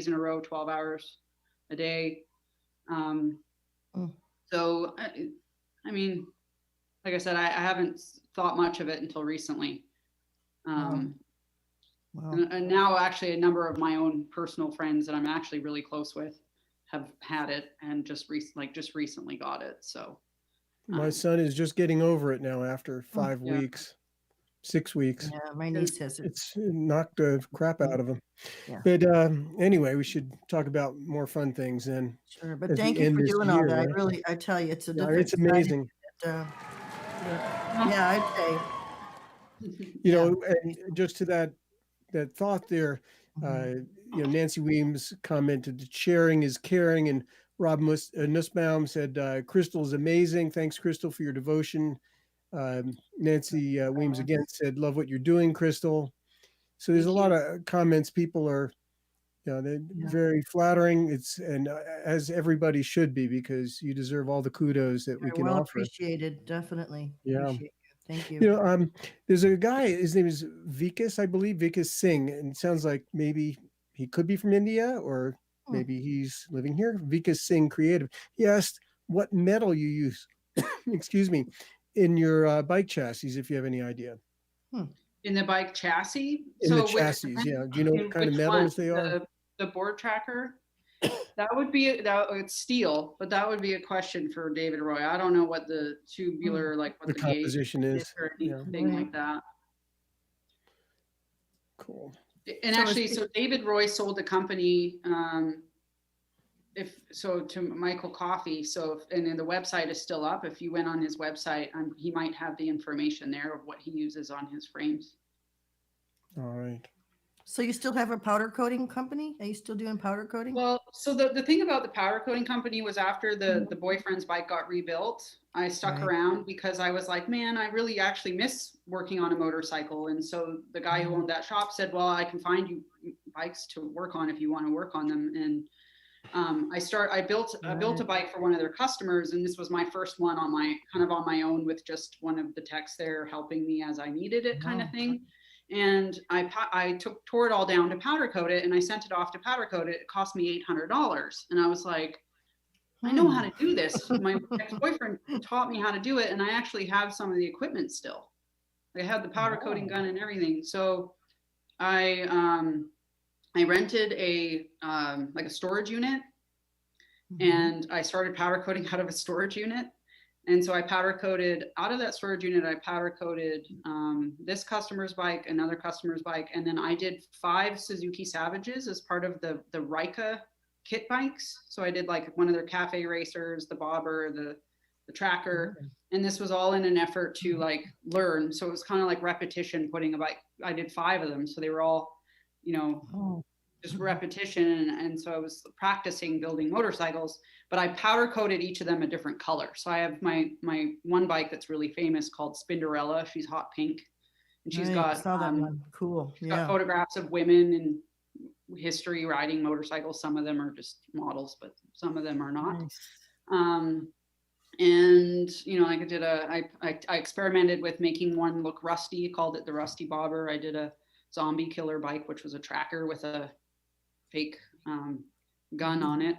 in a row, 12 hours a day. So, I mean, like I said, I haven't thought much of it until recently. And now actually a number of my own personal friends that I'm actually really close with have had it, and just recently got it. So my son is just getting over it now after 5 weeks, 6 weeks. Yeah, my niece has it. It's knocked the crap out of him. Yeah. But anyway, we should talk about more fun things then. Sure, but thank you for doing all that. Right? I tell you, it's it's amazing. I'd say. And just to that thought there, Nancy Weems commented that sharing is caring, and Rob Nussbaum said, Krystal is amazing. Thanks, Krystal, for your devotion. Nancy Weems again said, love what you're doing, Krystal. So there's Thank a lot you. of comments. People are, they're very flattering. And as everybody should be, because you deserve all the kudos that we Very can well offer. appreciated. Definitely. Yeah. Appreciate you. Thank you. There's a guy, his name is Vikas, I believe, Vikas Singh, and it sounds like maybe he could be from India or maybe he's living here. Vikas Singh Creative. He asked what metal you use, excuse me, in your bike chassis, if you have any idea. In the bike chassis? In the chassis, yeah. Do you know what kind of metals they are? The board tracker? That would be, it's steel, but that would be a question for David Roy. I don't know what the tubular, like what The composition is. or anything like that. Cool. And actually, so David Roy sold the company, to Michael Coffey. So, and then the website is still up. If you went on his website, he might have the information there of what he uses on his frames. All right. So you still have a powder coating company? Are you still doing powder coating? Well, so the thing about the powder coating company was after the boyfriend's bike got rebuilt, I stuck around because I was like, man, I really actually miss working on a motorcycle. And so the guy who owned that shop said, well, I can find you bikes to work on if you want to work on them. And I built a bike for one of their customers, and this was my first one on my own with just one of the techs there helping me as I needed it, kind of thing. And I tore it all down to powder coat it, and I sent it off to powder coat it. It cost me $800, and I was like, I know how to do this. My ex-boyfriend taught me how to do it, and I actually have some of the equipment still. I had the powder coating gun and everything. So I rented a storage unit, and I started powder coating out of a storage unit. And so I powder coated out of that storage unit. I powder coated this customer's bike, another customer's bike, and then I did 5 Suzuki Savages as part of the Rika kit bikes. So I did like one of their cafe racers, the bobber, the tracker, and this was all in an effort to like learn. So it was kind of like repetition putting a bike. I did 5 of them, so they were all, just repetition. And so I was practicing building motorcycles, but I powder coated each of them a different color. So I have my one bike that's really famous called Spinderella. She's hot pink, and she's got saw that one. Cool. She's got photographs of women in history riding motorcycles. Some of them are just models, but some of them are not. Nice. And I experimented with making one look rusty, called it the Rusty Bobber. I did a zombie killer bike, which was a tracker with a fake gun on it,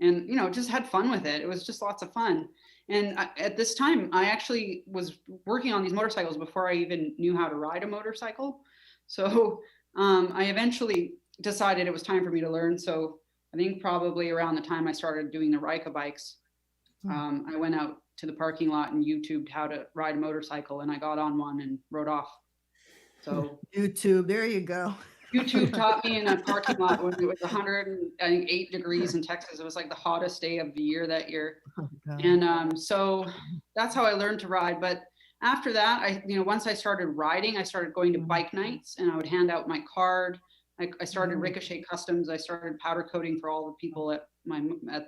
and just had fun with it. It was just lots of fun. And at this time, I actually was working on these motorcycles before I even knew how to ride a motorcycle. So I eventually decided it was time for me to learn. So I think probably around the time I started doing the Rika bikes, I went out to the parking lot and YouTubed how to ride a motorcycle, and I got on one and rode off. So YouTube, there you go. YouTube taught me in a parking lot when it was 108 degrees in Texas. It was like the hottest day of the year that year. And so that's how I learned to ride. But after that, once I started riding, I started going to bike nights, and I would hand out my card. I started Ricochet Customs. I started powder coating for all the people at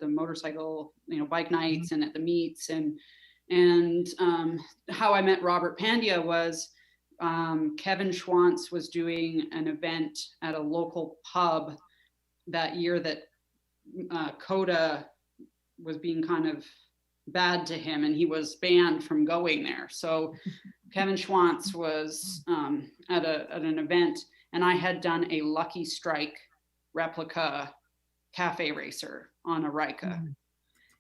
the motorcycle, bike nights and at the meets. And how I met Robert Pandya was, Kevin Schwantz was doing an event at a local pub that year that Coda was being kind of bad to him, and he was banned from going there. So Kevin Schwantz was at an event, and I had done a Lucky Strike replica cafe racer on a Rika.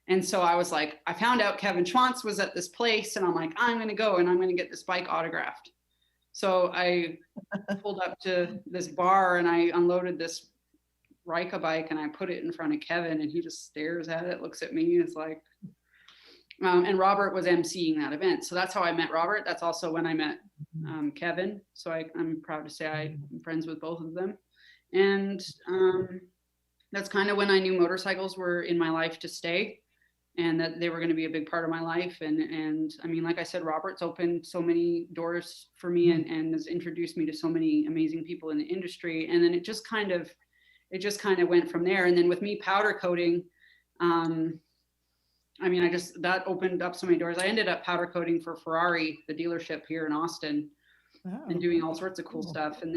And so I was like, I found out Kevin Schwantz was at this place, and I'm like, I'm going to go and I'm going to get this bike autographed. So I pulled up to this bar and I unloaded this Rika bike and I put it in front of Kevin, and he just stares at it, looks at me, and is like, and Robert was emceeing that event. So that's how I met Robert. That's also when I met Kevin. So I'm proud to say I'm friends with both of them. And that's kind of when I knew motorcycles were in my life to stay, and that they were going to be a big part of my life. And I mean, like I said, Robert's opened so many doors for me and has introduced me to so many amazing people in the industry. And then it just kind of went from there. And then with me powder coating, I mean, that opened up so many doors. I ended up powder coating for Ferrari, the dealership here in Austin, and doing all sorts of cool stuff. And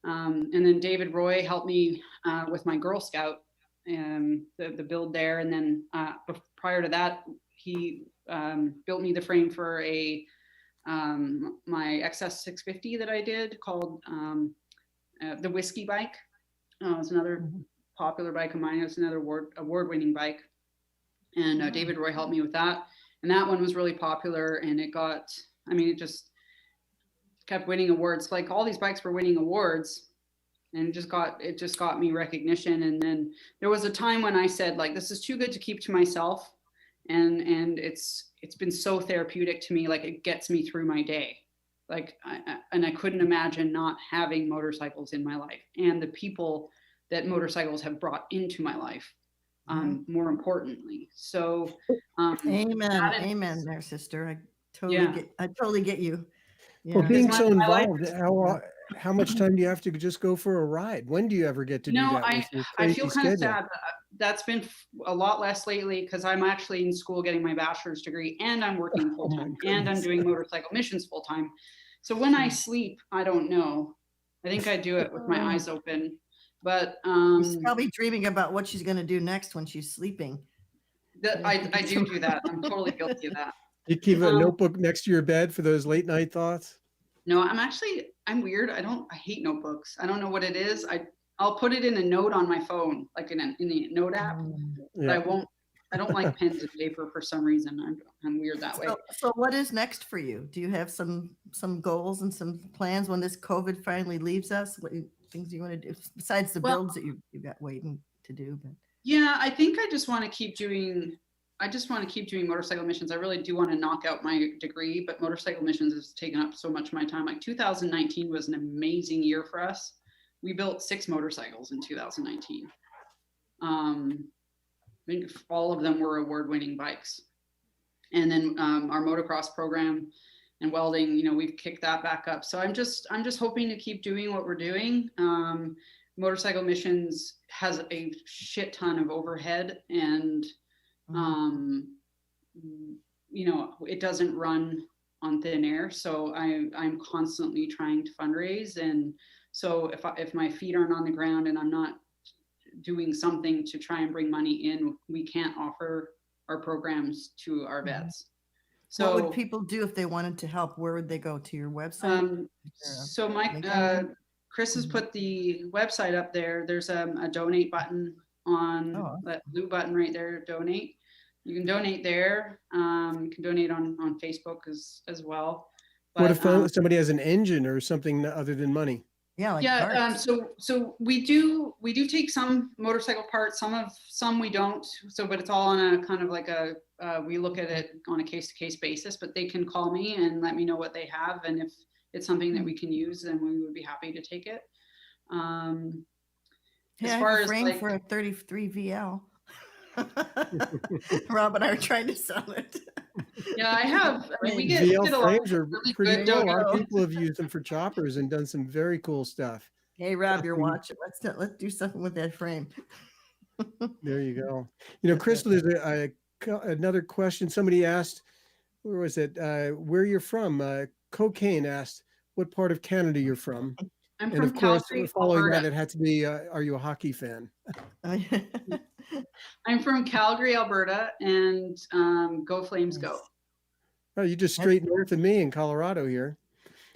then David Roy helped me with my Girl Scout, the build there. And then prior to that, he built me the frame for my XS 650 that I did called the Whiskey Bike. It's another popular bike of mine. It's another award-winning bike. And David Roy helped me with that. And that one was really popular, and it just kept winning awards. Like all these bikes were winning awards, and it just got me recognition. And then there was a time when I said, like, this is too good to keep to myself. And it's been so therapeutic to me. Like, it gets me through my day. Like, I couldn't imagine not having motorcycles in my life, and the people that motorcycles have brought into my life. More importantly. So, amen there, sister. I totally get you. Yeah. Well, being so involved, how much time do you have to just go for a ride? When do you ever get to do that? I feel kind of sad. That's been a lot less lately, because I'm actually in school getting my bachelor's degree, and I'm working full time, and I'm doing motorcycle missions full time. So when I sleep, I don't know. I think I do it with my eyes open. But she's probably dreaming about what she's going to do next when she's sleeping. I do that. I'm totally guilty of that. You keep a notebook next to your bed for those late night thoughts? No, I'm weird. I hate notebooks. I don't know what it is. I'll put it in a note on my phone, like in the note app. Yeah. But I don't like pens and paper for some reason. I'm weird that way. So what is next for you? Do you have some goals and some plans when this COVID finally leaves us? What things you want to do besides the builds that you've got waiting to do? But yeah, I think I just want to keep doing motorcycle missions. I really do want to knock out my degree, but motorcycle missions has taken up so much of my time. Like 2019 was an amazing year for us. We built 6 motorcycles in 2019. I think all of them were award-winning bikes. And then our motocross program and welding, we've kicked that back up. So I'm just hoping to keep doing what we're doing. Motorcycle missions has a shit ton of overhead, and it doesn't run on thin air. So I'm constantly trying to fundraise. And so if my feet aren't on the ground and I'm not doing something to try and bring money in, we can't offer our programs to our vets. So what would people do if they wanted to help? Where would they go? To your website? So Chris has put the website up there. There's a donate button on that blue button right there, donate. You can donate there. You can donate on Facebook as well. But, what if somebody has an engine or something other than money? So we do take some motorcycle parts, some we don't. So, but it's all on a kind of like we look at it on a case-to-case basis, but they can call me and let me know what they have. And if it's something that we can use, then we would be happy to take it. As far as frame for a 33 VL. Rob and I are trying to sell it. Yeah, I have. We get VL a frames are really pretty good. cool. A lot of people have used them for choppers and done some very cool stuff. Hey, Rob, you're watching. Let's do something with that frame. There you go. Krystal, there's another question. Somebody asked, where was it? Where you're from? Cocaine asked what part of Canada you're from. I'm and from of course, Calgary, following Alberta. that, it had to be, are you a hockey fan? I'm from Calgary, Alberta, and go Flames go. Oh, you just straight north of me in Colorado here.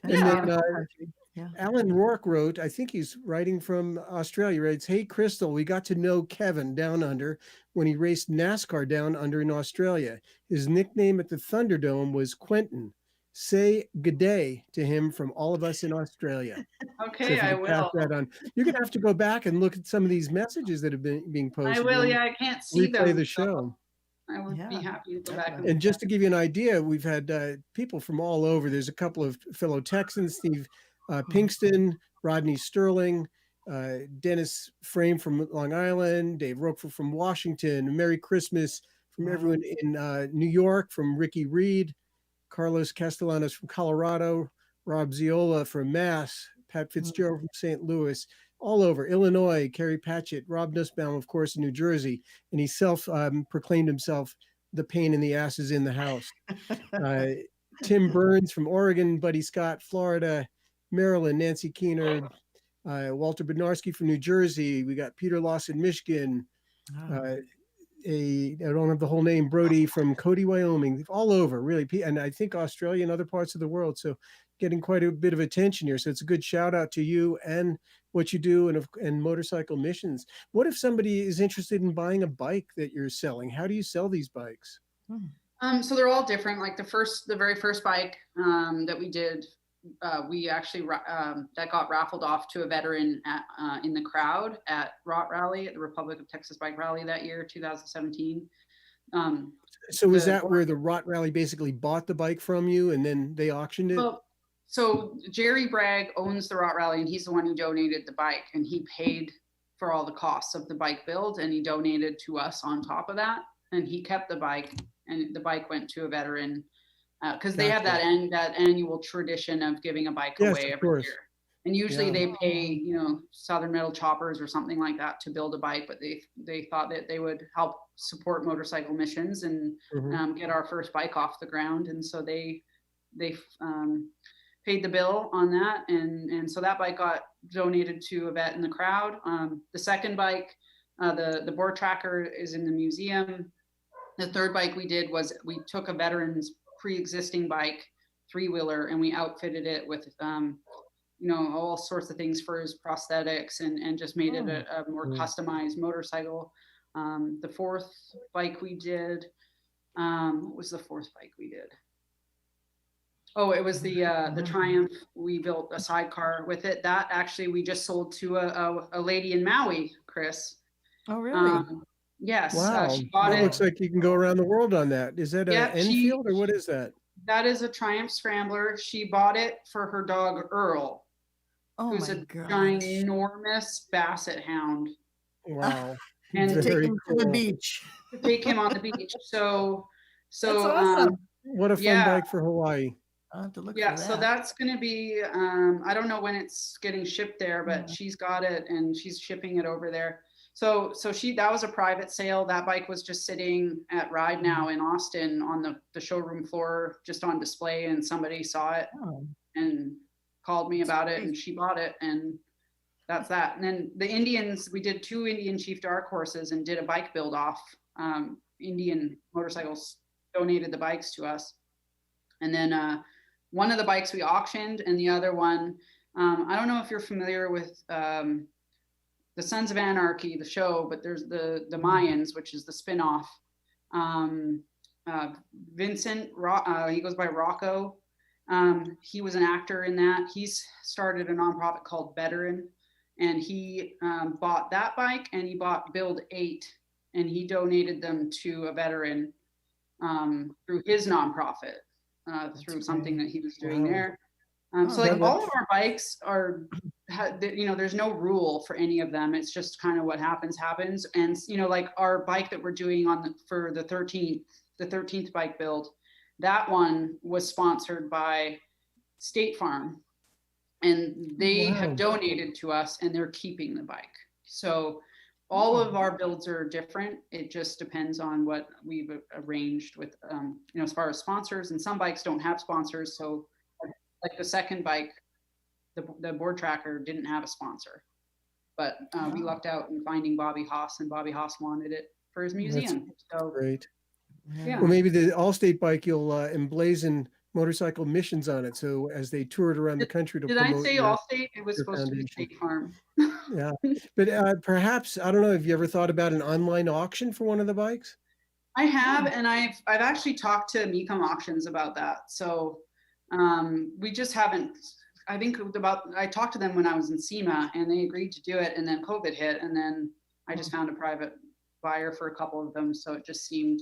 Yeah. And then Alan Rourke wrote, I think he's writing from Australia, writes, "Hey, Krystal, we got to know Kevin down under when he raced NASCAR down under in Australia. His nickname at the Thunderdome was Quentin. Say good day to him from all of us in Australia." Okay, so I will. That on. You're going to have to go back and look at some of these messages that have been being posted. I will, yeah, I can't see them. Replay the show. I would be happy to go back. And just to give you an idea, we've had people from all over. There's a couple of fellow Texans, Steve Pinkston, Rodney Sterling, Dennis Frame from Long Island, Dave Roquefort from Washington, Merry Christmas from everyone in New York, from Ricky Reed, Carlos Castellanos from Colorado, Rob Ziola from Mass, Pat Fitzgerald from St. Louis. all over Illinois, Carrie Patchett, Rob Nussbaum, of course, in New Jersey, and he proclaimed himself the pain in the asses in the house. Tim Burns from Oregon, Buddy Scott, Florida, Maryland, Nancy Keener, Walter Bednarski from New Jersey. We got Peter Lawson, Michigan. Oh. I don't have the whole name, Brody from Cody, Wyoming, all over really. And I think Australia and other parts of the world. So getting quite a bit of attention here. So it's a good shout out to you and what you do and Motorcycle Missions. What if somebody is interested in buying a bike that you're selling? How do you sell these bikes? So they're all different. Like the very first bike that we did, we actually that got raffled off to a veteran in the crowd at ROT Rally at the Republic of Texas Bike Rally that year, 2017. So was that where the ROT Rally basically bought the bike from you and then they auctioned it? Well, so Jerry Bragg owns the ROT Rally, and he's the one who donated the bike, and he paid for all the costs of the bike build, and he donated to us on top of that, and he kept the bike, and the bike went to a veteran. Because they have that annual tradition of giving a bike away every year, and usually they pay Southern Metal Choppers or something like that to build a bike, but they thought that they would help support Motorcycle Missions and get our first bike off the ground, and so they paid the bill on that, and so that bike got donated to a vet in the crowd. The second bike, the board tracker, is in the museum. The third bike we did was we took a veteran's pre-existing bike, 3-wheeler, and we outfitted it with all sorts of things for his prosthetics and just made it a more customized motorcycle. The fourth bike we did, what was the fourth bike we did? Oh, it was the Triumph. We built a sidecar with it. That actually we just sold to a lady in Maui, Chris. Oh, really? Yes. Wow. She bought it. Looks like you can go around the world on that. Is that an Enfield or what is that? That is a Triumph Scrambler. She bought it for her dog, Earl, who's a ginormous basset hound. Wow. And to take him to the beach. To take him on the beach. So that's awesome. What a fun bike for Hawaii. I'll have to look for that. So that's going to be, I don't know when it's getting shipped there, but she's got it and she's shipping it over there. So that was a private sale. That bike was just sitting at Ride Now in Austin on the showroom floor, just on display, and somebody saw it and called me about it, and she bought it, and that's that. And then the Indians, we did 2 Indian Chief Dark Horses and did a bike build off. Indian Motorcycles donated the bikes to us. And then one of the bikes we auctioned, and the other one, I don't know if you're familiar with the Sons of Anarchy, the show, but there's the Mayans, which is the spinoff. Vincent, he goes by Rocco. He was an actor in that. He's started a nonprofit called Veteran, and he bought that bike, and he bought Build 8, and he donated them to a veteran through his nonprofit, through something that he was doing there. So like all of our bikes are, there's no rule for any of them. It's just kind of what happens. And, like our bike that we're doing for the 13th bike build, that one was sponsored by State Farm, and they have donated to us, and they're keeping the bike. So all of our builds are different. It just depends on what we've arranged with, as far as sponsors, and some bikes don't have sponsors. So like the second bike, the board tracker didn't have a sponsor, but we lucked out in finding Bobby Haas, and Bobby Haas wanted it for his museum. So great. Yeah. Well, maybe the Allstate bike, you'll emblazon Motorcycle Missions on it. So as they toured around the country to promote. Did I say Allstate? It was supposed to be State Farm. Yeah, but perhaps, I don't know, have you ever thought about an online auction for one of the bikes? I have, and I've actually talked to Mecum Auctions about that. So we just haven't. I talked to them when I was in SEMA, and they agreed to do it, and then COVID hit, and then I just found a private buyer for a couple of them. So it just seemed,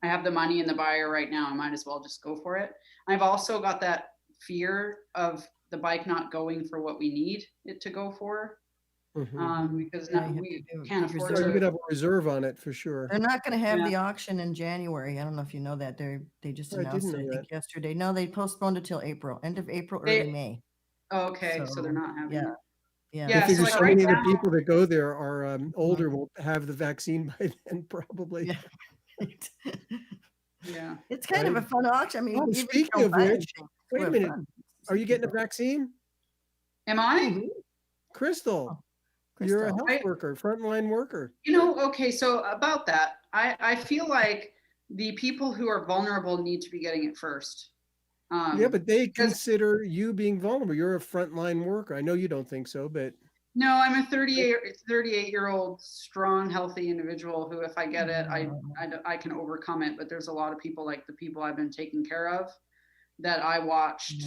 I have the money and the buyer right now, I might as well just go for it. I've also got that fear of the bike not going for what we need it to go for, because we can't afford So you could to. have a reserve on it for sure. They're not going to have the auction in January. I don't know if you know that. They just announced it, I think, yesterday. No, they postponed it till April, end of April, early May. Oh, okay, so they're not having it. Yeah. I Yeah, figure so so right many of the now, people that go there are older, will have the vaccine by then, probably. Yeah. Right. yeah. It's kind of a fun auction. I mean, Oh, even if you speaking don't of buy which, anything, it's wait a more minute. fun. Are See you getting a people. vaccine? Am Oh, I? really? Krystal, Oh, you're a Krystal. health worker, frontline worker. Okay, so about that, I feel like the people who are vulnerable need to be getting it first. Yeah, but they Because consider you being vulnerable. You're a frontline worker. I know you don't think so, but no, I'm a 38-year-old strong, healthy individual who, if I get it, I can overcome it. But there's a lot of people, like the people I've been taking care of, that I watched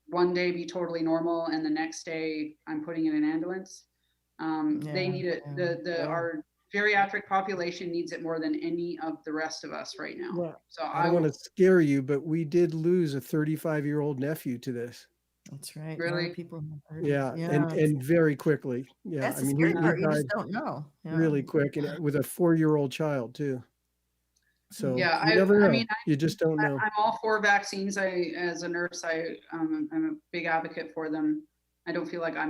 one day be totally normal and the next day I'm putting in an ambulance. They need it. Our geriatric population needs it more than any of the rest of us right now. well, So I don't want to scare you, but we did lose a 35-year-old nephew to this. That's right. A lot really, of people in their 30s. Yeah, Yeah. and very quickly. Yeah, That's I the mean, scary he part. You died just don't know. Yeah. really quick, and with a 4-year-old child too. So yeah. you never know. I mean, You just don't know. I'm all for vaccines. As a nurse, I'm a big advocate for them. I don't feel like I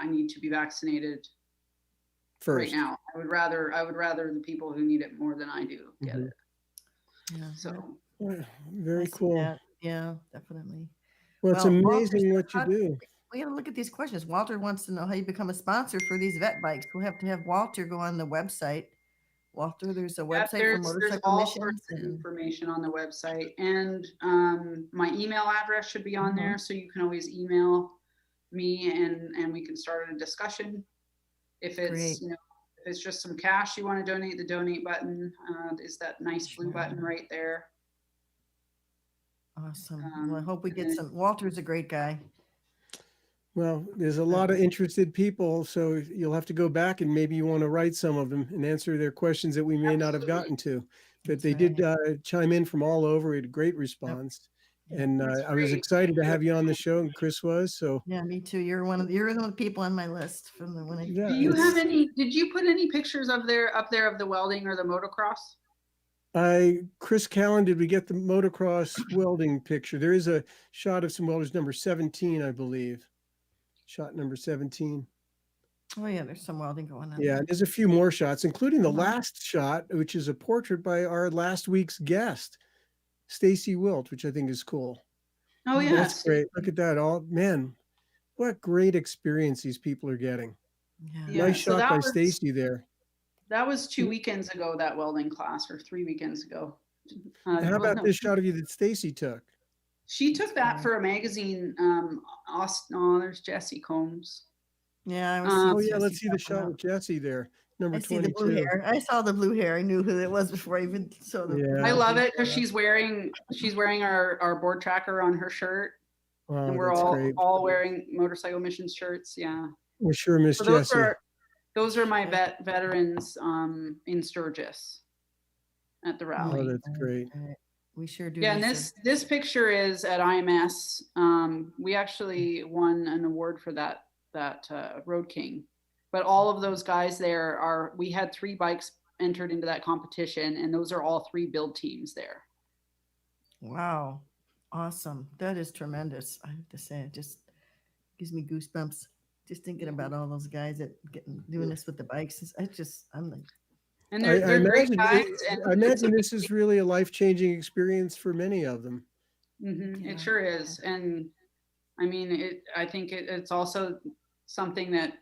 need to be vaccinated First, right now. I would rather the people who need it more than I do get it. Yeah. So yeah, I very see cool. that. Yeah, definitely. Well, it's Walter amazing what you said, do. we got to look at these questions. Walter wants to know how you become a sponsor for these vet bikes. We'll have to have Walter go on the website. Walter, there's a yeah, website for there's motorcycle all missions. sorts of And information on the website, and my email address should be on there, so you can always email me and we can start a discussion. If it's Great. if it's just some cash you want to donate, the donate button is that nice blue button right there. Awesome. Well, I hope we get some. Walter's a great guy. Well, there's a lot of interested people, so you'll have to go back and maybe you want to write some of them and answer their questions that we may not have gotten to. But they did chime in from all over. We had a great response. And I was excited to have you on the show, and Chris was. So yeah, me too. You're one of the people on my list from the when I. Yeah, Do you have any? Did you put any pictures up there of the welding or the motocross? Chris Callan, did we get the motocross welding picture? There is a shot of some welders, number 17, I believe. Shot number 17. Oh yeah, there's some welding going on. Yeah, there. there's a few more shots, including the last shot, which is a portrait by our last week's guest, Stacy Wilt, which I think is cool. Oh yeah, That's great. Look at that. Oh man, what great experience these people are getting. Yeah. Nice so shot by was- Stacy there. That was 2 weekends ago, that welding class, or 3 weekends ago. How about this shot of you that Stacy took? She took that for a magazine. There's Jesse Combs. Yeah. I was Oh seeing yeah, let's Jesse see the jumping shot up. with Jesse there, number I see 22. the blue hair. I saw the blue hair. I knew who it was before I even saw the. Yeah. I love it because she's wearing our board tracker on her shirt, Wow, and we're that's great. all wearing motorcycle missions shirts. Yeah. We sure miss So Jesse. those are my veterans in Sturgis at the rally. Oh, that's great. We sure do. Yeah, and miss this picture is at IMS. We actually won an award for that Road King. But all of those guys there we had 3 bikes entered into that competition, and those are all 3 build teams there. her. Wow. Awesome. That is tremendous. I have to say, it just gives me goosebumps just thinking about all those guys that doing this with the bikes. I'm like, And they're great guys. I imagine this is really a life-changing experience for many of them. Mm-hmm. It sure is. And I mean, I think it's also something that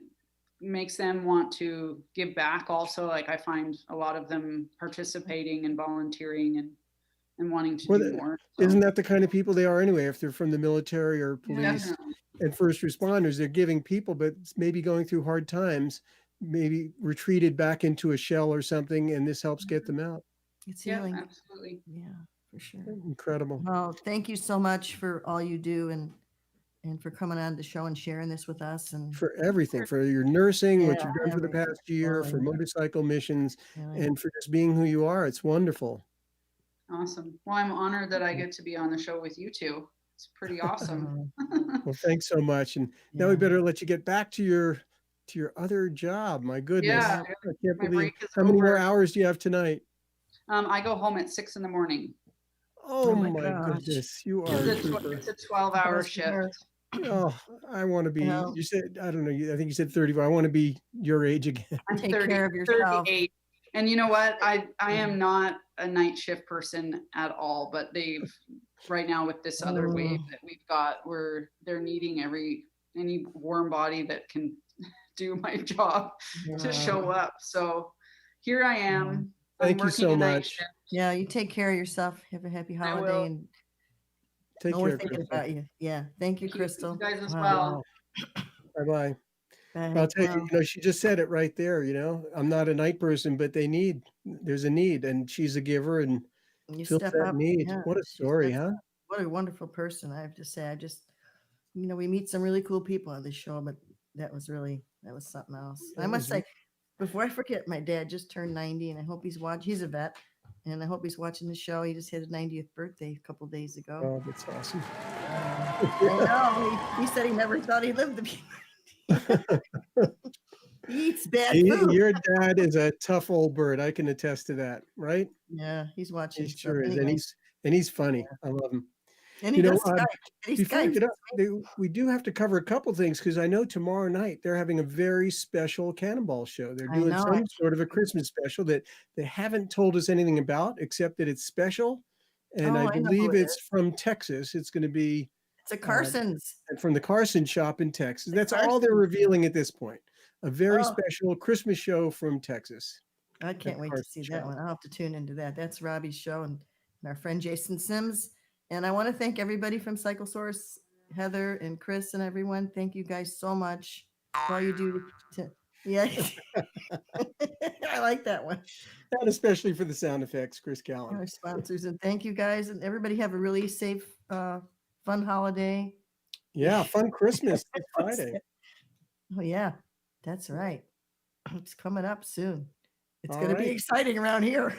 makes them want to give back also. Like I find a lot of them participating and volunteering and wanting to do more. So. Isn't that the kind of people they are anyway? If they're from the military or police and first responders, they're giving people, but maybe going through hard times, maybe retreated back into a shell or something, and this helps get them out. it's healing. Absolutely. Yeah, for sure. Incredible. Well, thank you so much for all you do and for coming on the show and sharing this with us and For everything, for your nursing, what Yeah, you've done for the everything. past year, for motorcycle missions, Yeah. and for just being who you are. It's wonderful. Awesome. Well, I'm honored that I get to be on the show with you two. It's pretty awesome. Well, thanks so much. And now we better let you get back to your other job. My goodness. Yeah, I can't my believe break is how many more over. hours do you have tonight? I go home at 6 a.m. Oh, my my gosh. goodness. You are a trooper. It's a 12-hour Bless your heart. shift. Oh, I want to be, Well, you said, I don't know, I think you said 34. I want to be your age again. I'm take 30, care of yourself. 38. And you know what? I am not a night shift person at all, but they've right now with this other wave that we've got where they're needing any warm body that can do my job to show up. So here I am. I'm Thank you working so a night much. shift. Yeah, you take care of yourself. Have a happy I will. holiday, and Take know we're care, thinking Krystal. about you. Yeah, thank you, Thank you Krystal. guys as Wow. well. Bye-bye. Bye. I'll tell you, Well, you know, she just said it right there, you know, I'm not a night person, but there's a need, and she's a giver and you fills step that up. need. Yeah, What a she story, steps huh? up. What a wonderful person, I have to say. I just, we meet some really cool people on this show, but that was something else. I That must was- say, before I forget, my dad just turned 90, and I hope he's watching. He's a vet, and I hope he's watching the show. He just had his 90th birthday a couple days ago. Oh, that's awesome. I know. He said he never thought he lived to be. He eats bad food. Your dad is a tough old bird. I can attest to that, right? Yeah, he's watching. He So sure is. anyway, And he's funny. I love him. and he You know, does Skype. And he before we Skypes. get up, we do have to cover a couple things because I know tomorrow night they're having a very special Cannonball show. They're I doing know, some sort of a Christmas special that they haven't told us anything about, except that it's special. And Oh, I I know who believe it it's from Texas. It's going to be It's a Carson's. from the Carson shop in Texas. The That's all they're Carsons. revealing at this point. A very Oh. special Christmas show from Texas. I can't wait to Carson see that shop. one. I'll have to tune into that. That's Robbie's show and our friend Jason Sims. And I want to thank everybody from Cycle Source, Heather and Chris and everyone. Thank you guys so much for all you do. Yeah. I like that one. And especially for the sound effects, Chris Callan. Our sponsors. And thank you guys. And everybody have a really safe, fun holiday. Yeah, fun Christmas this Friday. Oh, yeah. That's right. It's coming up soon. It's All going to be right. exciting around here.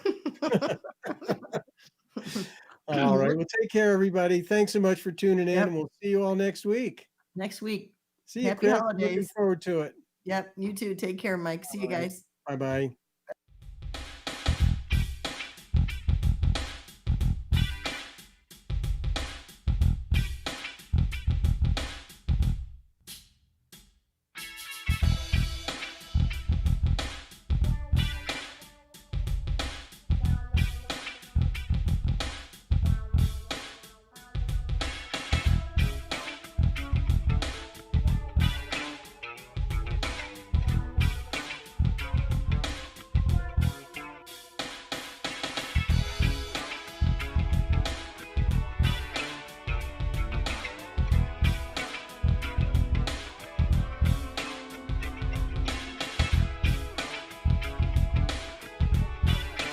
All right. Well, take care, everybody. Thanks so much for tuning in, Yep. and we'll see you all next week. Next week. See you, Happy Chris. Looking holidays. forward to it. Yep. You too. Take care, Mike. See you All right. guys. Bye-bye.